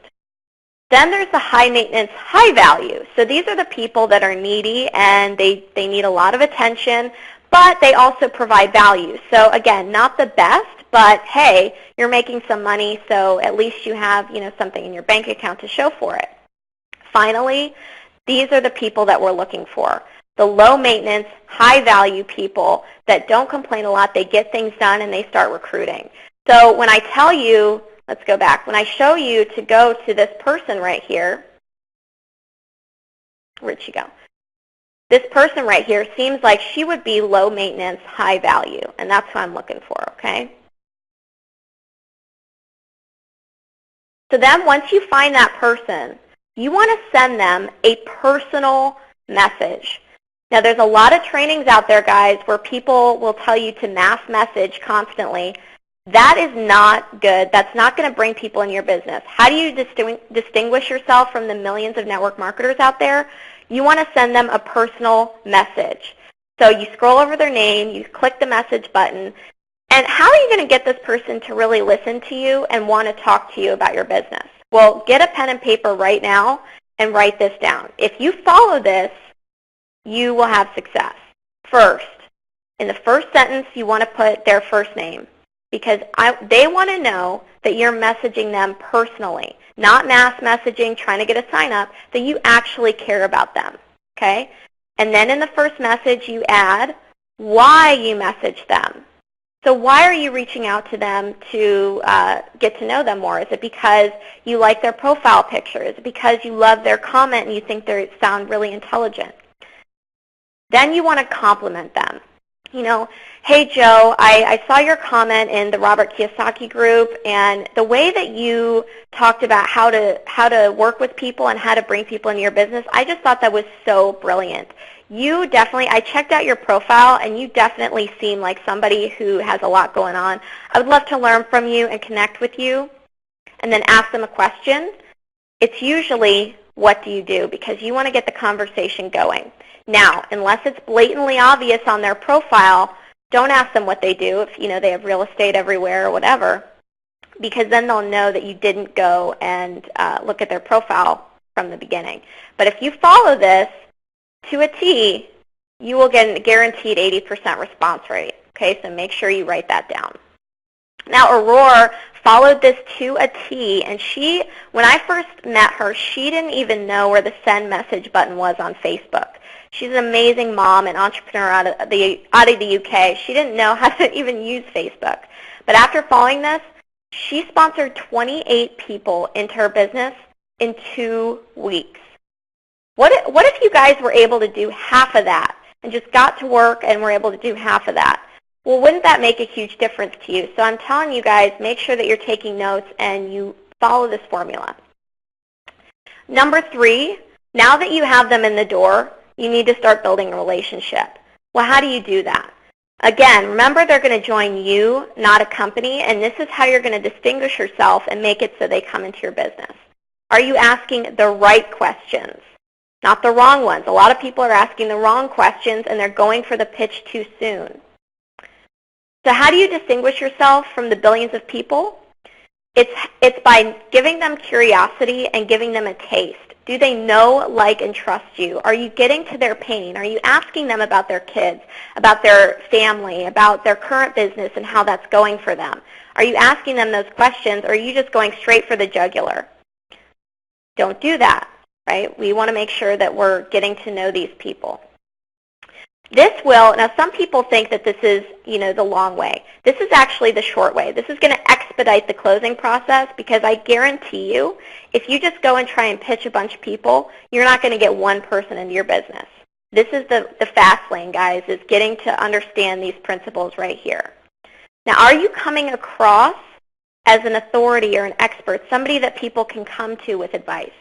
Then there's the high maintenance, high value. So these are the people that are needy and they need a lot of attention, but they also provide value. So again, not the best, but hey, you're making some money, so at least you have something in your bank account to show for it. Finally, these are the people that we're looking for. The low maintenance, high value people that don't complain a lot, they get things done and they start recruiting. So when I tell you, let's go back, when I show you to go to this person right here, where'd she go? This person right here seems like she would be low maintenance, high value, and that's what I'm looking for, okay? So then once you find that person, you want to send them a personal message. Now there's a lot of trainings out there, guys, where people will tell you to mass message constantly. That is not good. That's not going to bring people in your business. How do you distinguish yourself from the millions of network marketers out there? You want to send them a personal message. So you scroll over their name, you click the message button, and how are you going to get this person to really listen to you and want to talk to you about your business? Well, get a pen and paper right now and write this down. If you follow this, you will have success. First, in the first sentence, you want to put their first name because they want to know that you're messaging them personally, not mass messaging, trying to get a sign up, that you actually care about them, okay? And then in the first message, you add why you message them. So why are you reaching out to them to get to know them more? Is it because you like their profile picture? Is it because you love their comment and you think they sound really intelligent? Then you want to compliment them. Hey Joe, I saw your comment in the Robert Kiyosaki group, and the way that you talked about how to work with people and how to bring people into your business, I just thought that was so brilliant. you definitely, I checked out your profile, and you definitely seem like somebody who has a lot going on. I would love to learn from you and connect with you and then ask them a question. It's usually, what do you do? Because you want to get the conversation going. Now, unless it's blatantly obvious on their profile, don't ask them what they do if they have real estate everywhere or whatever, because then they'll know that you didn't go and look at their profile from the beginning. But if you follow this to a T, you will get a guaranteed 80% response rate. Okay, so make sure you write that down. Now, Aurora followed this to a T, and when I first met her, she didn't even know where the send message button was on Facebook. She's an amazing mom and entrepreneur out of the UK. She didn't know how to even use Facebook. But after following this, she sponsored 28 people into her business in 2 weeks. What if you guys were able to do half of that and just got to work and were able to do half of that? Well, wouldn't that make a huge difference to you? So I'm telling you guys, make sure that you're taking notes and you follow this formula. Number 3, now that you have them in the door, you need to start building a relationship. Well, how do you do that? Again, remember, they're going to join you, not a company, and this is how you're going to distinguish yourself and make it so they come into your business. Are you asking the right questions, not the wrong ones? A lot of people are asking the wrong questions, and they're going for the pitch too soon. So how do you distinguish yourself from the billions of people? It's by giving them curiosity and giving them a taste. Do they know, like, and trust you? Are you getting to their pain? Are you asking them about their kids, about their family, about their current business and how that's going for them? Are you asking them those questions, or are you just going straight for the jugular? Don't do that, right? We want to make sure that we're getting to know these people. Now some people think that this is, the long way. This is actually the short way. This is going to expedite the closing process, because I guarantee you, if you just go and try and pitch a bunch of people, you're not going to get one person into your business. This is the fast lane, guys, is getting to understand these principles right here. Now, are you coming across as an authority or an expert, somebody that people can come to with advice?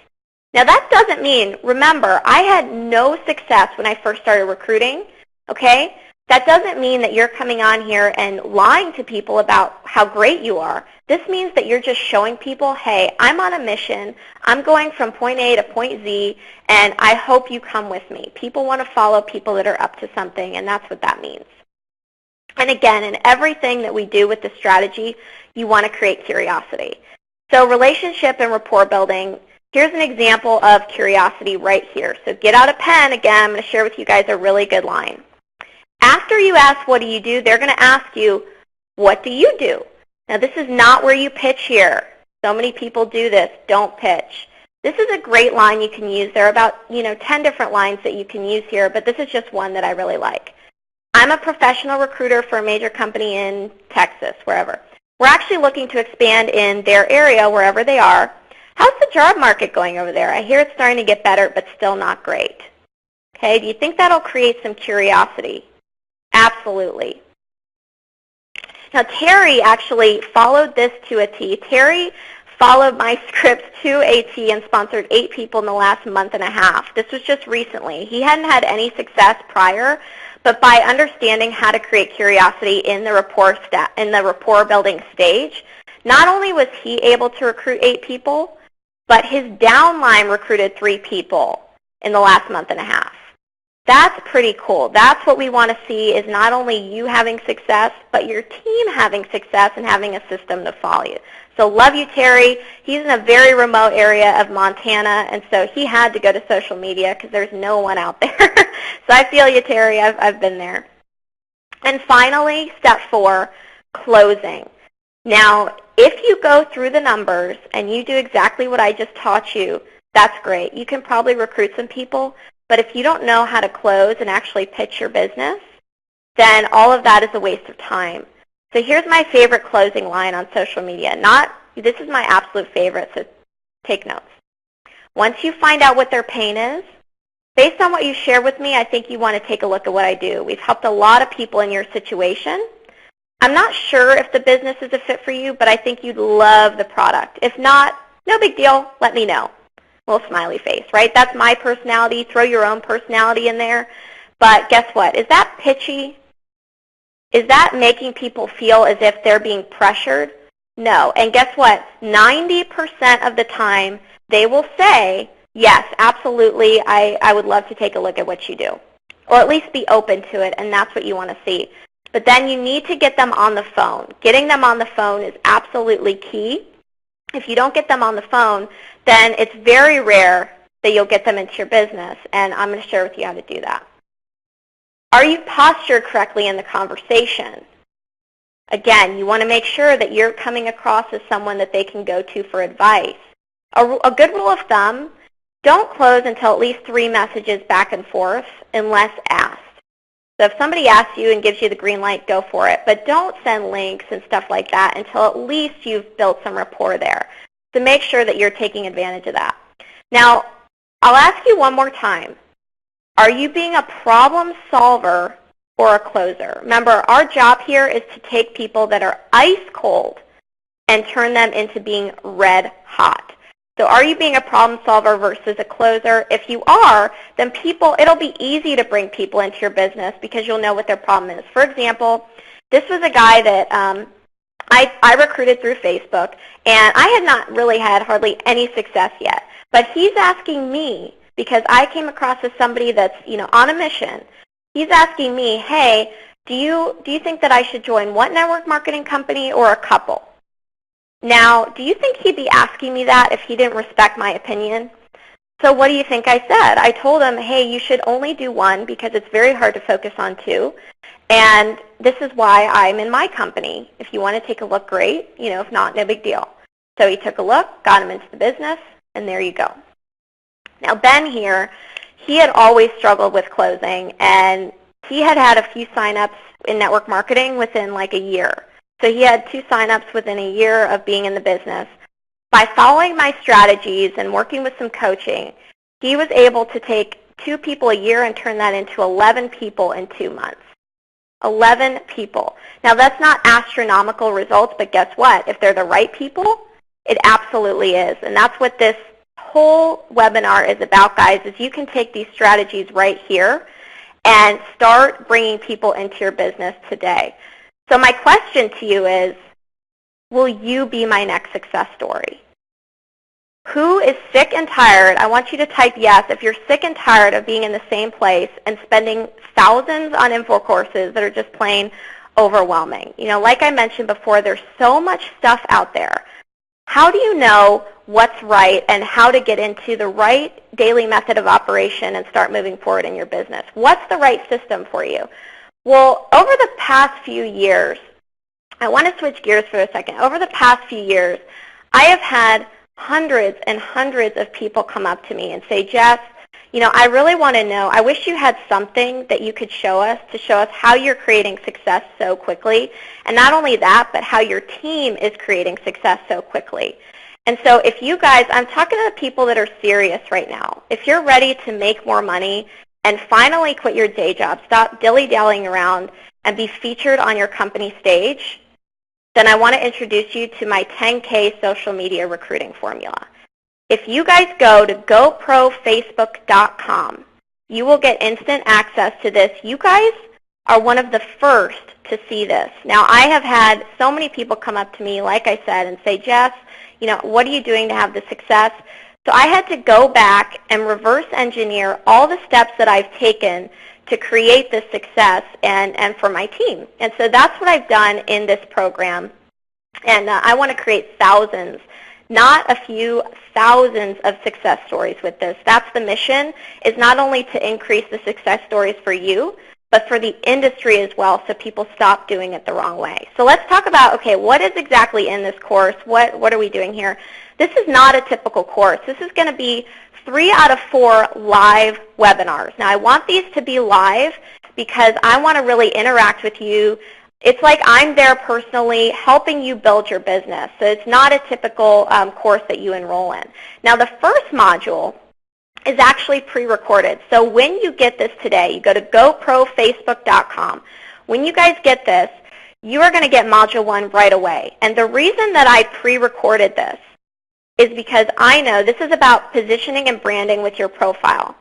Now, that doesn't mean, remember, I had no success when I first started recruiting, okay? That doesn't mean that you're coming on here and lying to people about how great you are. This means that you're just showing people, hey, I'm on a mission. I'm going from point A to point Z, and I hope you come with me. People want to follow people that are up to something, and that's what that means. And again, in everything that we do with the strategy, you want to create curiosity. So relationship and rapport building, here's an example of curiosity right here. So get out a pen. Again, I'm going to share with you guys a really good line. After you ask, what do you do, they're going to ask you, what do you do? Now, this is not where you pitch here. So many people do this. Don't pitch. This is a great line you can use. There are about 10 different lines that you can use here, but this is just one that I really like. I'm a professional recruiter for a major company in Texas, wherever. We're actually looking to expand in their area, wherever they are. How's the job market going over there? I hear it's starting to get better, but still not great. Okay, do you think that'll create some curiosity? Absolutely. Now, Terry actually followed this to a T. Terry followed my script to a T and sponsored 8 people in the last month and a half. This was just recently. He hadn't had any success prior, but by understanding how to create curiosity in the rapport building stage, not only was he able to recruit 8 people, but his downline recruited 3 people in the last month and a half. That's pretty cool. That's what we want to see, is not only you having success, but your team having success and having a system to follow you. So love you, Terry. He's in a very remote area of Montana, and so he had to go to social media because there's no one out there. So I feel you, Terry. I've been there. And finally, step 4, closing. Now, if you go through the numbers and you do exactly what I just taught you, that's great. You can probably recruit some people. But if you don't know how to close and actually pitch your business, then all of that is a waste of time. So here's my favorite closing line on social media. This is my absolute favorite, so take notes. Once you find out what their pain is, based on what you share with me, I think you want to take a look at what I do. We've helped a lot of people in your situation. I'm not sure if the business is a fit for you, but I think you'd love the product. If not, no big deal. Let me know. Little smiley face, right? That's my personality. Throw your own personality in there. But guess what? Is that pitchy? Is that making people feel as if they're being pressured? No. And guess what? 90% of the time, they will say, yes, absolutely, I would love to take a look at what you do. Or at least be open to it, and that's what you want to see. But then you need to get them on the phone. Getting them on the phone is absolutely key. If you don't get them on the phone, then it's very rare that you'll get them into your business, and I'm going to share with you how to do that. Are you postured correctly in the conversation? Again, you want to make sure that you're coming across as someone that they can go to for advice. A good rule of thumb, don't close until at least 3 messages back and forth unless asked. So if somebody asks you and gives you the green light, go for it. But don't send links and stuff like that until at least you've built some rapport there. So make sure that you're taking advantage of that. Now, I'll ask you one more time. Are you being a problem solver or a closer? Remember, our job here is to take people that are ice cold and turn them into being red hot. So are you being a problem solver versus a closer? If you are, then it'll be easy to bring people into your business because you'll know what their problem is. For example, this was a guy that I recruited through Facebook, and I had not really had hardly any success yet. But he's asking me, because I came across as somebody that's on a mission, he's asking me, hey, do you think that I should join one network marketing company or a couple? Now, do you think he'd be asking me that if he didn't respect my opinion? So what do you think I said? I told him, hey, you should only do one because it's very hard to focus on 2. And this is why I'm in my company. If you want to take a look, great. If not, no big deal. So he took a look, got him into the business, and there you go. Now, Ben here, he had always struggled with closing, and he had a few sign-ups in network marketing within like a year. So he had 2 sign-ups within a year of being in the business. By following my strategies and working with some coaching, he was able to take 2 people a year and turn that into 11 people in 2 months. 11 people. Now, that's not astronomical results, but guess what? If they're the right people, it absolutely is. And that's what this whole webinar is about, guys, is you can take these strategies right here and start bringing people into your business today. So my question to you is, will you be my next success story? Who is sick and tired? I want you to type yes if you're sick and tired of being in the same place and spending thousands on info courses that are just plain overwhelming. Like I mentioned before, there's so much stuff out there. How do you know what's right and how to get into the right daily method of operation and start moving forward in your business? What's the right system for you? Well, over the past few years, I want to switch gears for a second. Over the past few years, I have had hundreds and hundreds of people come up to me and say, Jess, I really want to know, I wish you had something that you could show us to show us how you're creating success so quickly. And not only that, but how your team is creating success so quickly. And so if you guys, I'm talking to the people that are serious right now. If you're ready to make more money and finally quit your day job, stop dilly-dallying around, and be featured on your company stage, then I want to introduce you to my 10K social media recruiting formula. If you guys go to goprofacebook.com, you will get instant access to this. You guys are one of the first to see this. Now, I have had so many people come up to me, like I said, and say, Jess, what are you doing to have the success? So I had to go back and reverse engineer all the steps that I've taken to create this success and for my team. And so that's what I've done in this program. And I want to create thousands, not a few, thousands of success stories with this. That's the mission, is not only to increase the success stories for you, but for the industry as well, so people stop doing it the wrong way. So let's talk about, okay, what is exactly in this course? What are we doing here? This is not a typical course. This is going to be 3 out of 4 live webinars. Now, I want these to be live because I want to really interact with you. It's like I'm there personally helping you build your business. So it's not a typical course that you enroll in. Now, the first module is actually pre-recorded. So when you get this today, you go to goprofacebook.com. When you guys get this, you are going to get Module 1 right away. And the reason that I pre-recorded this is because I know this is about positioning and branding with your profile.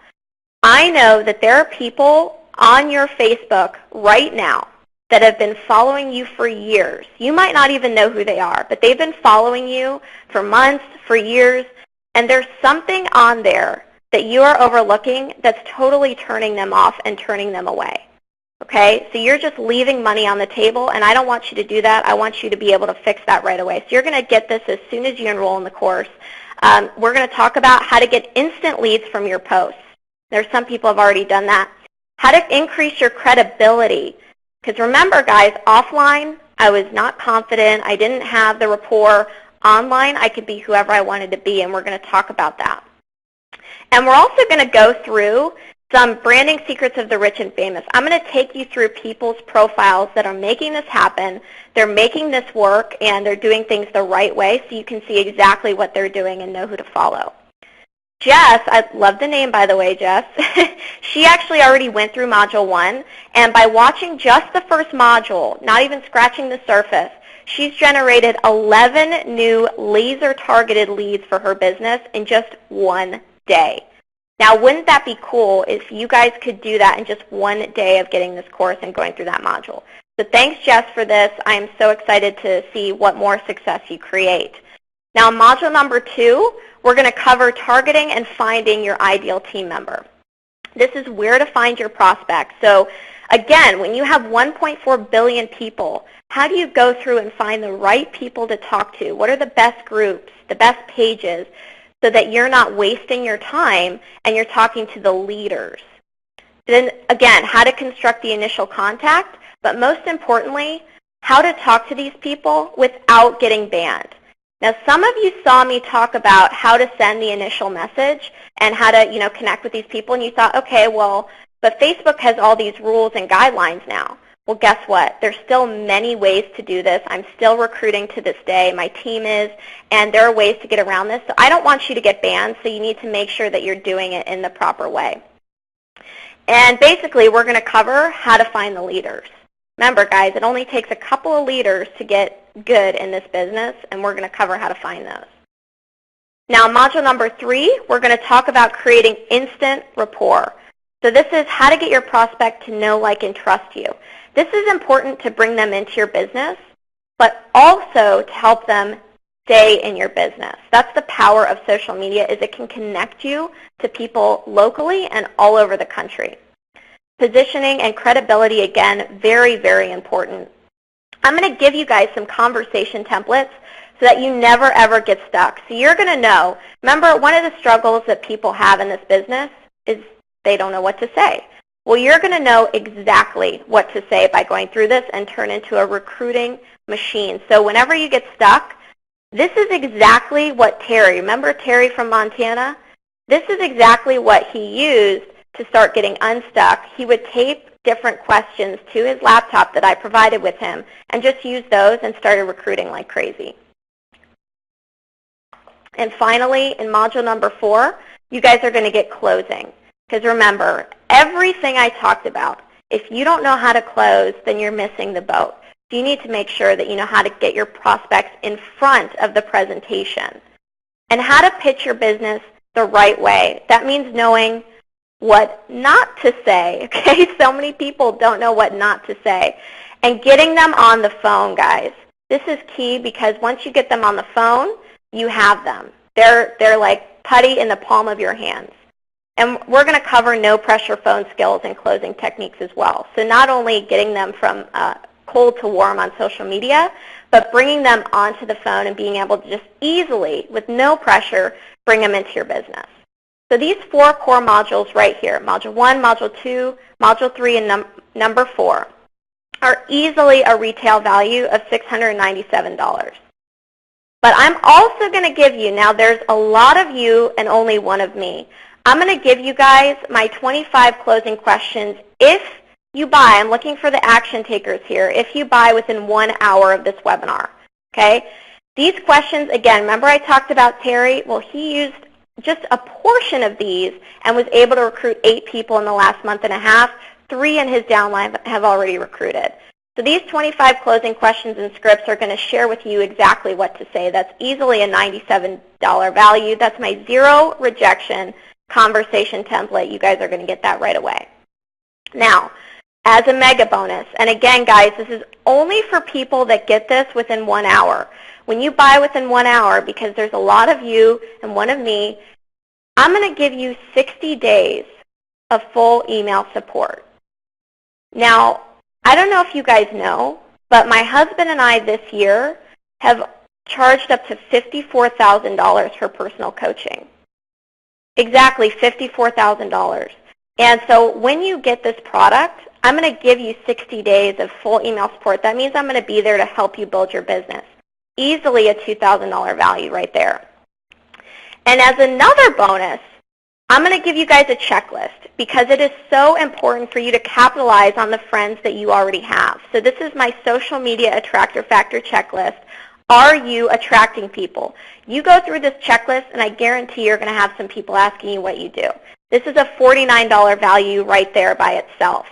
I know that there are people on your Facebook right now that have been following you for years. You might not even know who they are, but they've been following you for months, for years, and there's something on there that you are overlooking that's totally turning them off and turning them away. Okay, so you're just leaving money on the table, and I don't want you to do that. I want you to be able to fix that right away. So you're going to get this as soon as you enroll in the course. We're going to talk about how to get instant leads from your posts. There's some people have already done that. How to increase your credibility. Because remember, guys, offline, I was not confident. I didn't have the rapport. Online, I could be whoever I wanted to be, and we're going to talk about that. And we're also going to go through some branding secrets of the rich and famous. I'm going to take you through people's profiles that are making this happen. They're making this work, and they're doing things the right way, so you can see exactly what they're doing and know who to follow. Jess, I love the name, by the way, Jess. She actually already went through Module 1, and by watching just the first module, not even scratching the surface, she's generated 11 new laser-targeted leads for her business in just one day. Now, wouldn't that be cool if you guys could do that in just one day of getting this course and going through that module? So thanks, Jess, for this. I am so excited to see what more success you create. Now, module number 2, we're going to cover targeting and finding your ideal team member. This is where to find your prospects. So again, when you have 1.4 billion people, how do you go through and find the right people to talk to? What are the best groups, the best pages, so that you're not wasting your time and you're talking to the leaders? Then again, how to construct the initial contact, but most importantly, how to talk to these people without getting banned. Now, some of you saw me talk about how to send the initial message and how to, connect with these people, and you thought, okay, well, but Facebook has all these rules and guidelines now. Well, guess what? There's still many ways to do this. I'm still recruiting to this day. My team is, and there are ways to get around this. So I don't want you to get banned, so you need to make sure that you're doing it in the proper way. And basically, we're going to cover how to find the leaders. Remember, guys, it only takes a couple of leaders to get good in this business, and we're going to cover how to find those. Now, module number 3, we're going to talk about creating instant rapport. So this is how to get your prospect to know, like, and trust you. This is important to bring them into your business, but also to help them stay in your business. That's the power of social media, is it can connect you to people locally and all over the country. Positioning and credibility, again, very, very important. I'm going to give you guys some conversation templates so that you never, ever get stuck. So you're going to know. Remember, one of the struggles that people have in this business is they don't know what to say. Well, you're going to know exactly what to say by going through this and turn into a recruiting machine. So whenever you get stuck, this is exactly what Terry, remember Terry from Montana? This is exactly what he used to start getting unstuck. He would tape different questions to his laptop that I provided with him and just use those and started recruiting like crazy. And finally, in module number 4, you guys are going to get closing. Because remember, everything I talked about, if you don't know how to close, then you're missing the boat. So you need to make sure that you know how to get your prospects in front of the presentation. And how to pitch your business the right way. That means knowing what not to say, okay? So many people don't know what not to say. And getting them on the phone, guys. This is key because once you get them on the phone, you have them. They're like putty in the palm of your hands. And we're going to cover no-pressure phone skills and closing techniques as well. So not only getting them from cold to warm on social media, but bringing them onto the phone and being able to just easily, with no pressure, bring them into your business. So these 4 core modules right here, Module 1, Module 2, Module 3, and number 4, are easily a retail value of $697. But I'm also going to give you, now there's a lot of you and only one of me, I'm going to give you guys my 25 closing questions if you buy. I'm looking for the action takers here. If you buy within 1 hour of this webinar, okay? These questions, again, remember I talked about Terry? Well, he used just a portion of these and was able to recruit 8 people in the last month and a half. 3 in his downline have already recruited. So these 25 closing questions and scripts are going to share with you exactly what to say. That's easily a $97 value. That's my 0 rejection conversation template. You guys are going to get that right away. Now, as a mega bonus, and again, guys, this is only for people that get this within 1 hour. When you buy within 1 hour, because there's a lot of you and one of me, I'm going to give you 60 days of full email support. Now, I don't know if you guys know, but my husband and I this year have charged up to $54,000 for personal coaching. Exactly, $54,000. And so when you get this product, I'm going to give you 60 days of full email support. That means I'm going to be there to help you build your business. Easily a $2,000 value right there. And as another bonus, I'm going to give you guys a checklist because it is so important for you to capitalize on the friends that you already have. So this is my social media attractor factor checklist. Are you attracting people? You go through this checklist and I guarantee you're going to have some people asking you what you do. This is a $49 value right there by itself.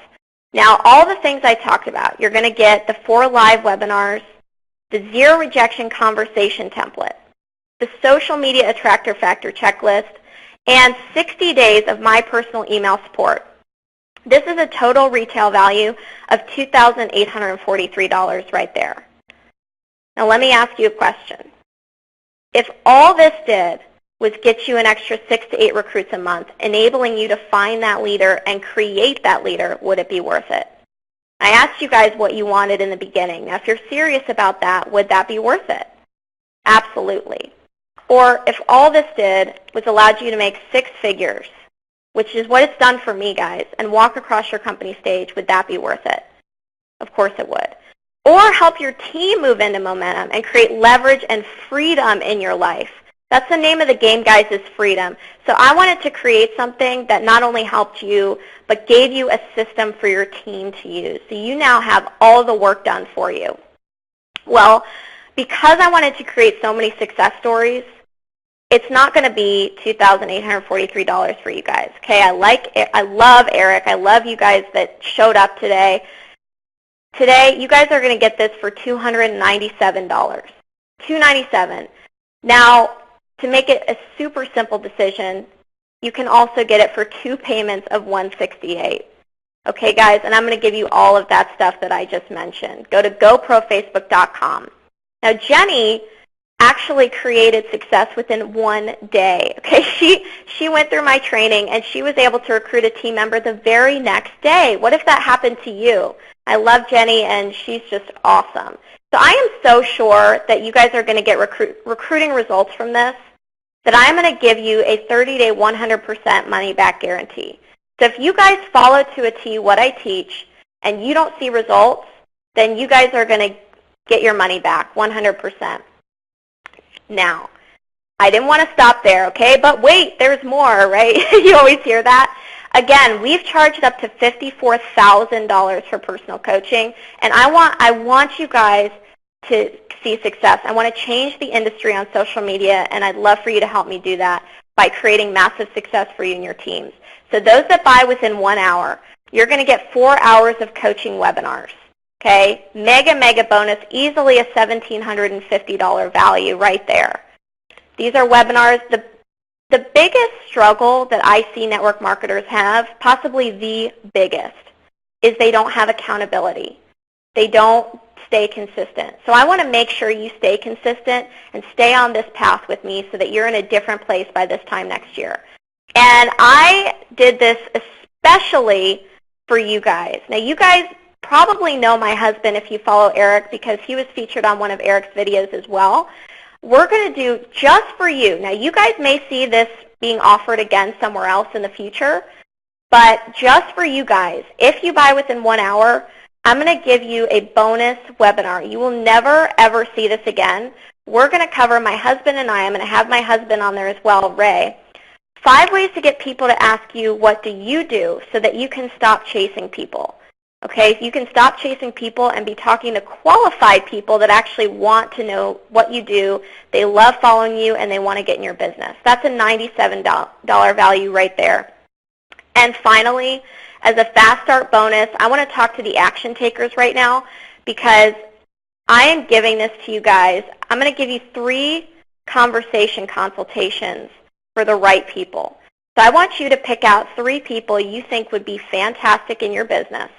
Now, all the things I talked about, you're going to get the 4 live webinars, the 0 rejection conversation template, the social media attractor factor checklist, and 60 days of my personal email support. This is a total retail value of $2,843 right there. Now let me ask you a question. If all this did was get you an extra 6 to 8 recruits a month, enabling you to find that leader and create that leader, would it be worth it? I asked you guys what you wanted in the beginning. Now if you're serious about that, would that be worth it? Absolutely. Or if all this did was allowed you to make 6 figures, which is what it's done for me, guys, and walk across your company stage, would that be worth it? Of course it would. Or help your team move into momentum and create leverage and freedom in your life. That's the name of the game, guys, is freedom. So I wanted to create something that not only helped you, but gave you a system for your team to use. So you now have all the work done for you. Well, because I wanted to create so many success stories, it's not going to be $2,843 for you guys. Okay, I love Eric. I love you guys that showed up today. Today, you guys are going to get this for $297. $297. Now, to make it a super simple decision, you can also get it for 2 payments of $168. Okay, guys, and I'm going to give you all of that stuff that I just mentioned. Go to goprofacebook.com. Now, Jenny actually created success within 1 day. Okay, she went through my training and she was able to recruit a team member the very next day. What if that happened to you? I love Jenny and she's just awesome. So I am so sure that you guys are going to get recruiting results from this, that I'm going to give you a 30-day 100% money back guarantee. So if you guys follow to a T what I teach and you don't see results, then you guys are going to get your money back 100%. Now, I didn't want to stop there, okay? But wait, there's more, right? You always hear that. Again, we've charged up to $54,000 for personal coaching, and I want you guys to see success. I want to change the industry on social media, and I'd love for you to help me do that by creating massive success for you and your teams. So those that buy within 1 hour, you're going to get 4 hours of coaching webinars. Okay, mega bonus, easily a $1,750 value right there. These are webinars. The biggest struggle that I see network marketers have, possibly the biggest, is they don't have accountability. They don't stay consistent. So I want to make sure you stay consistent and stay on this path with me so that you're in a different place by this time next year. And I did this especially for you guys. Now you guys probably know my husband if you follow Eric because he was featured on one of Eric's videos as well. We're going to do just for you. Now you guys may see this being offered again somewhere else in the future, but just for you guys, if you buy within 1 hour, I'm going to give you a bonus webinar. You will never ever see this again. We're going to cover, my husband and I'm going to have my husband on there as well, Ray, 5 ways to get people to ask you what do you do so that you can stop chasing people. Okay, you can stop chasing people and be talking to qualified people that actually want to know what you do. They love following you and they want to get in your business. That's a $97 value right there. And finally, as a fast start bonus, I want to talk to the action takers right now because I am giving this to you guys. I'm going to give you 3 conversation consultations for the right people. So I want you to pick out 3 people you think would be fantastic in your business.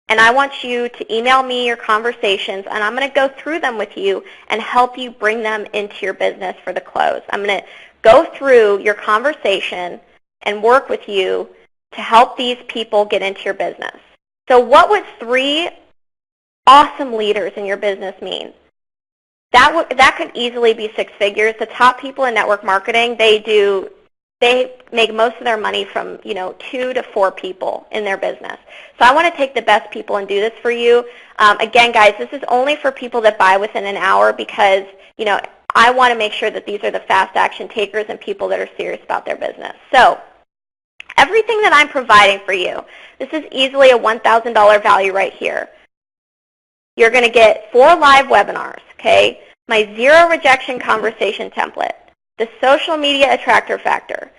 And I want you to email me your conversations, and I'm going to go through them with you and help you bring them into your business for the close. I'm going to go through your conversation and work with you to help these people get into your business. So what would 3 awesome leaders in your business mean? That could easily be 6 figures. The top people in network marketing, they make most of their money from 2 to 4 people in their business. So I want to take the best people and do this for you. Again, guys, this is only for people that buy within an hour because I want to make sure that these are the fast action takers and people that are serious about their business. So everything that I'm providing for you, this is easily a $1,000 value right here. You're going to get 4 live webinars, okay? My 0 rejection conversation template, the social media attractor factor,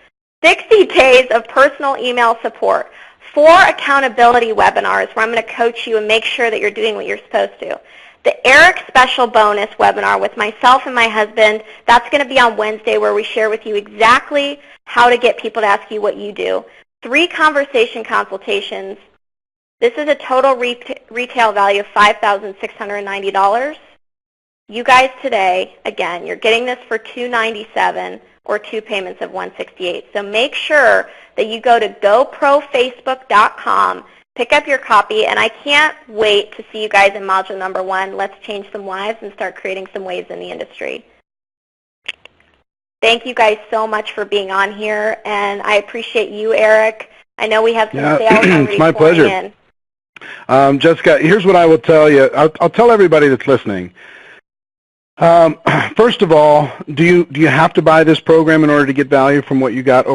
60 days of personal email support, 4 accountability webinars where I'm going to coach you and make sure that you're doing what you're supposed to. The Eric special bonus webinar with myself and my husband, that's going to be on Wednesday where we share with you exactly how to get people to ask you what you do. 3 conversation consultations. This is a total retail value of $5,690. You guys today, again, you're getting this for $297 or 2 payments of $168. So make sure that you go to goprofacebook.com, pick up your copy, and I can't wait to see you guys in module number 1. Let's change some lives and start creating some waves in the industry. Thank you guys so much for being on here, and I appreciate you, Eric. I know we have some sales already. It's my pleasure. In. Jessica, here's what I will tell you. I'll tell everybody that's listening. First of all, do you have to buy this program in order to get value from what you got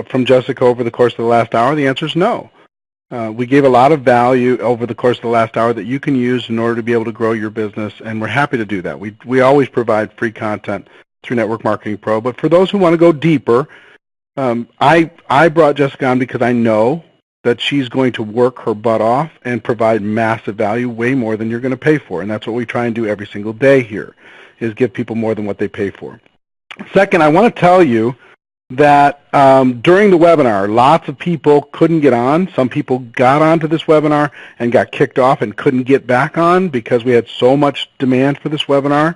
from Jessica over the course of the last hour? The answer is no. We gave a lot of value over the course of the last hour that you can use in order to be able to grow your business, and we're happy to do that. We always provide free content through Network Marketing Pro, but for those who want to go deeper, I brought Jessica on because I know that she's going to work her butt off and provide massive value, way more than you're going to pay for, and that's what we try and do every single day here, is give people more than what they pay for. Second, I want to tell you that during the webinar, lots of people couldn't get on. Some people got onto this webinar and got kicked off and couldn't get back on because we had so much demand for this webinar.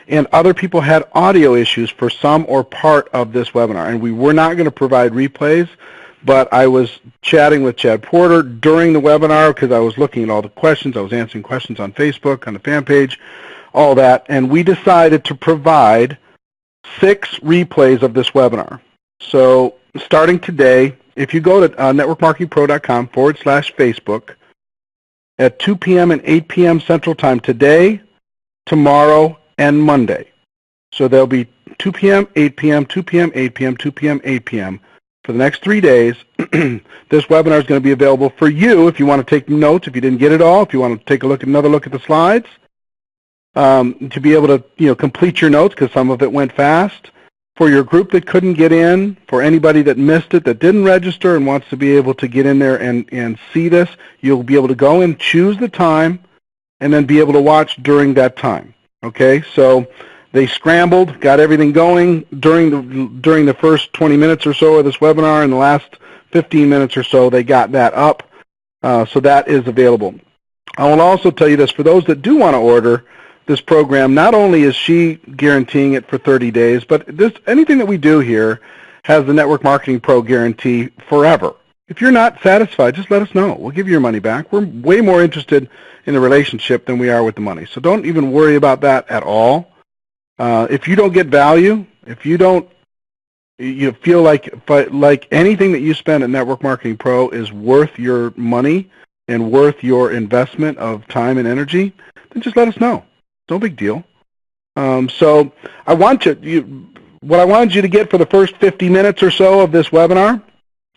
And other people had audio issues for some or part of this webinar. And we were not going to provide replays, but I was chatting with Chad Porter during the webinar because I was looking at all the questions. I was answering questions on Facebook, on the fan page, all that. And we decided to provide 6 replays of this webinar. So starting today, if you go to networkmarketingpro.com/Facebook at 2 p.m. and 8 p.m. Central Time today, tomorrow, and Monday. So there'll be 2 p.m., 8 p.m., 2 p.m., 8 p.m., 2 p.m., 8 p.m. For the next 3 days. This webinar is going to be available for you if you want to take notes, if you didn't get it all, if you want to take another look at the slides, to be able to complete your notes because some of it went fast. For your group that couldn't get in, for anybody that missed it, that didn't register and wants to be able to get in there and see this, you'll be able to go and choose the time and then be able to watch during that time. Okay, so they scrambled, got everything going during the first 20 minutes or so of this webinar, and the last 15 minutes or so they got that up, so that is available. I will also tell you this, for those that do want to order this program, not only is she guaranteeing it for 30 days, but anything that we do here has the Network Marketing Pro guarantee forever. If you're not satisfied, just let us know. We'll give you your money back. We're way more interested in the relationship than we are with the money. So don't even worry about that at all. If you don't get value, if you feel like anything that you spend at Network Marketing Pro is worth your money and worth your investment of time and energy, then just let us know. No big deal. So I want what I wanted you to get for the first 50 minutes or so of this webinar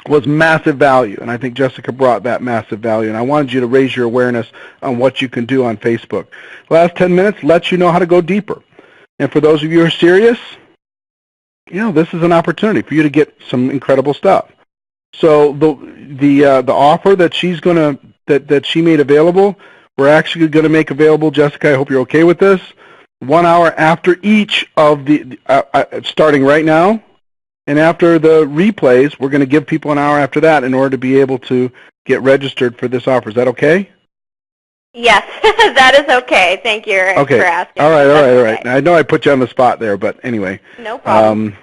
was massive value, and I think Jessica brought that massive value, and I wanted you to raise your awareness on what you can do on Facebook. The last 10 minutes lets you know how to go deeper. And for those of you who are serious, this is an opportunity for you to get some incredible stuff. So the offer that that she made available, we're actually going to make available, Jessica, I hope you're okay with this, 1 hour after each of the, starting right now, And after the replays, we're going to give people an hour after that in order to be able to get registered for this offer. Is that okay? Yes, that is okay. Thank you, Eric, for asking. All right. I know I put you on the spot there, but anyway. No problem.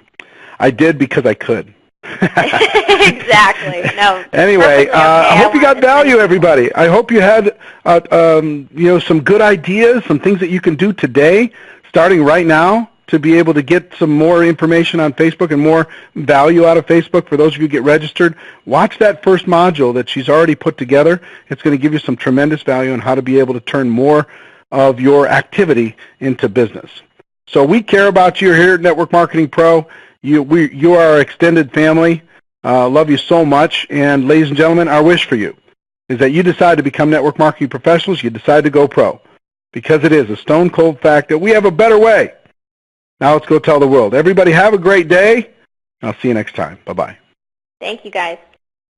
I did because I could. Exactly. No. Anyway, I hope you got value, everybody. I hope you had some good ideas, some things that you can do today, starting right now, to be able to get some more information on Facebook and more value out of Facebook. For those of you who get registered, watch that first module that she's already put together. It's going to give you some tremendous value on how to be able to turn more of your activity into business. So we care about you here at Network Marketing Pro. You are our extended family. Love you so much. And ladies and gentlemen, our wish for you is that you decide to become network marketing professionals. You decide to go pro, because it is a stone cold fact that we have a better way. Now let's go tell the world. Everybody have a great day. I'll see you next time. Bye-bye. Thank you, guys.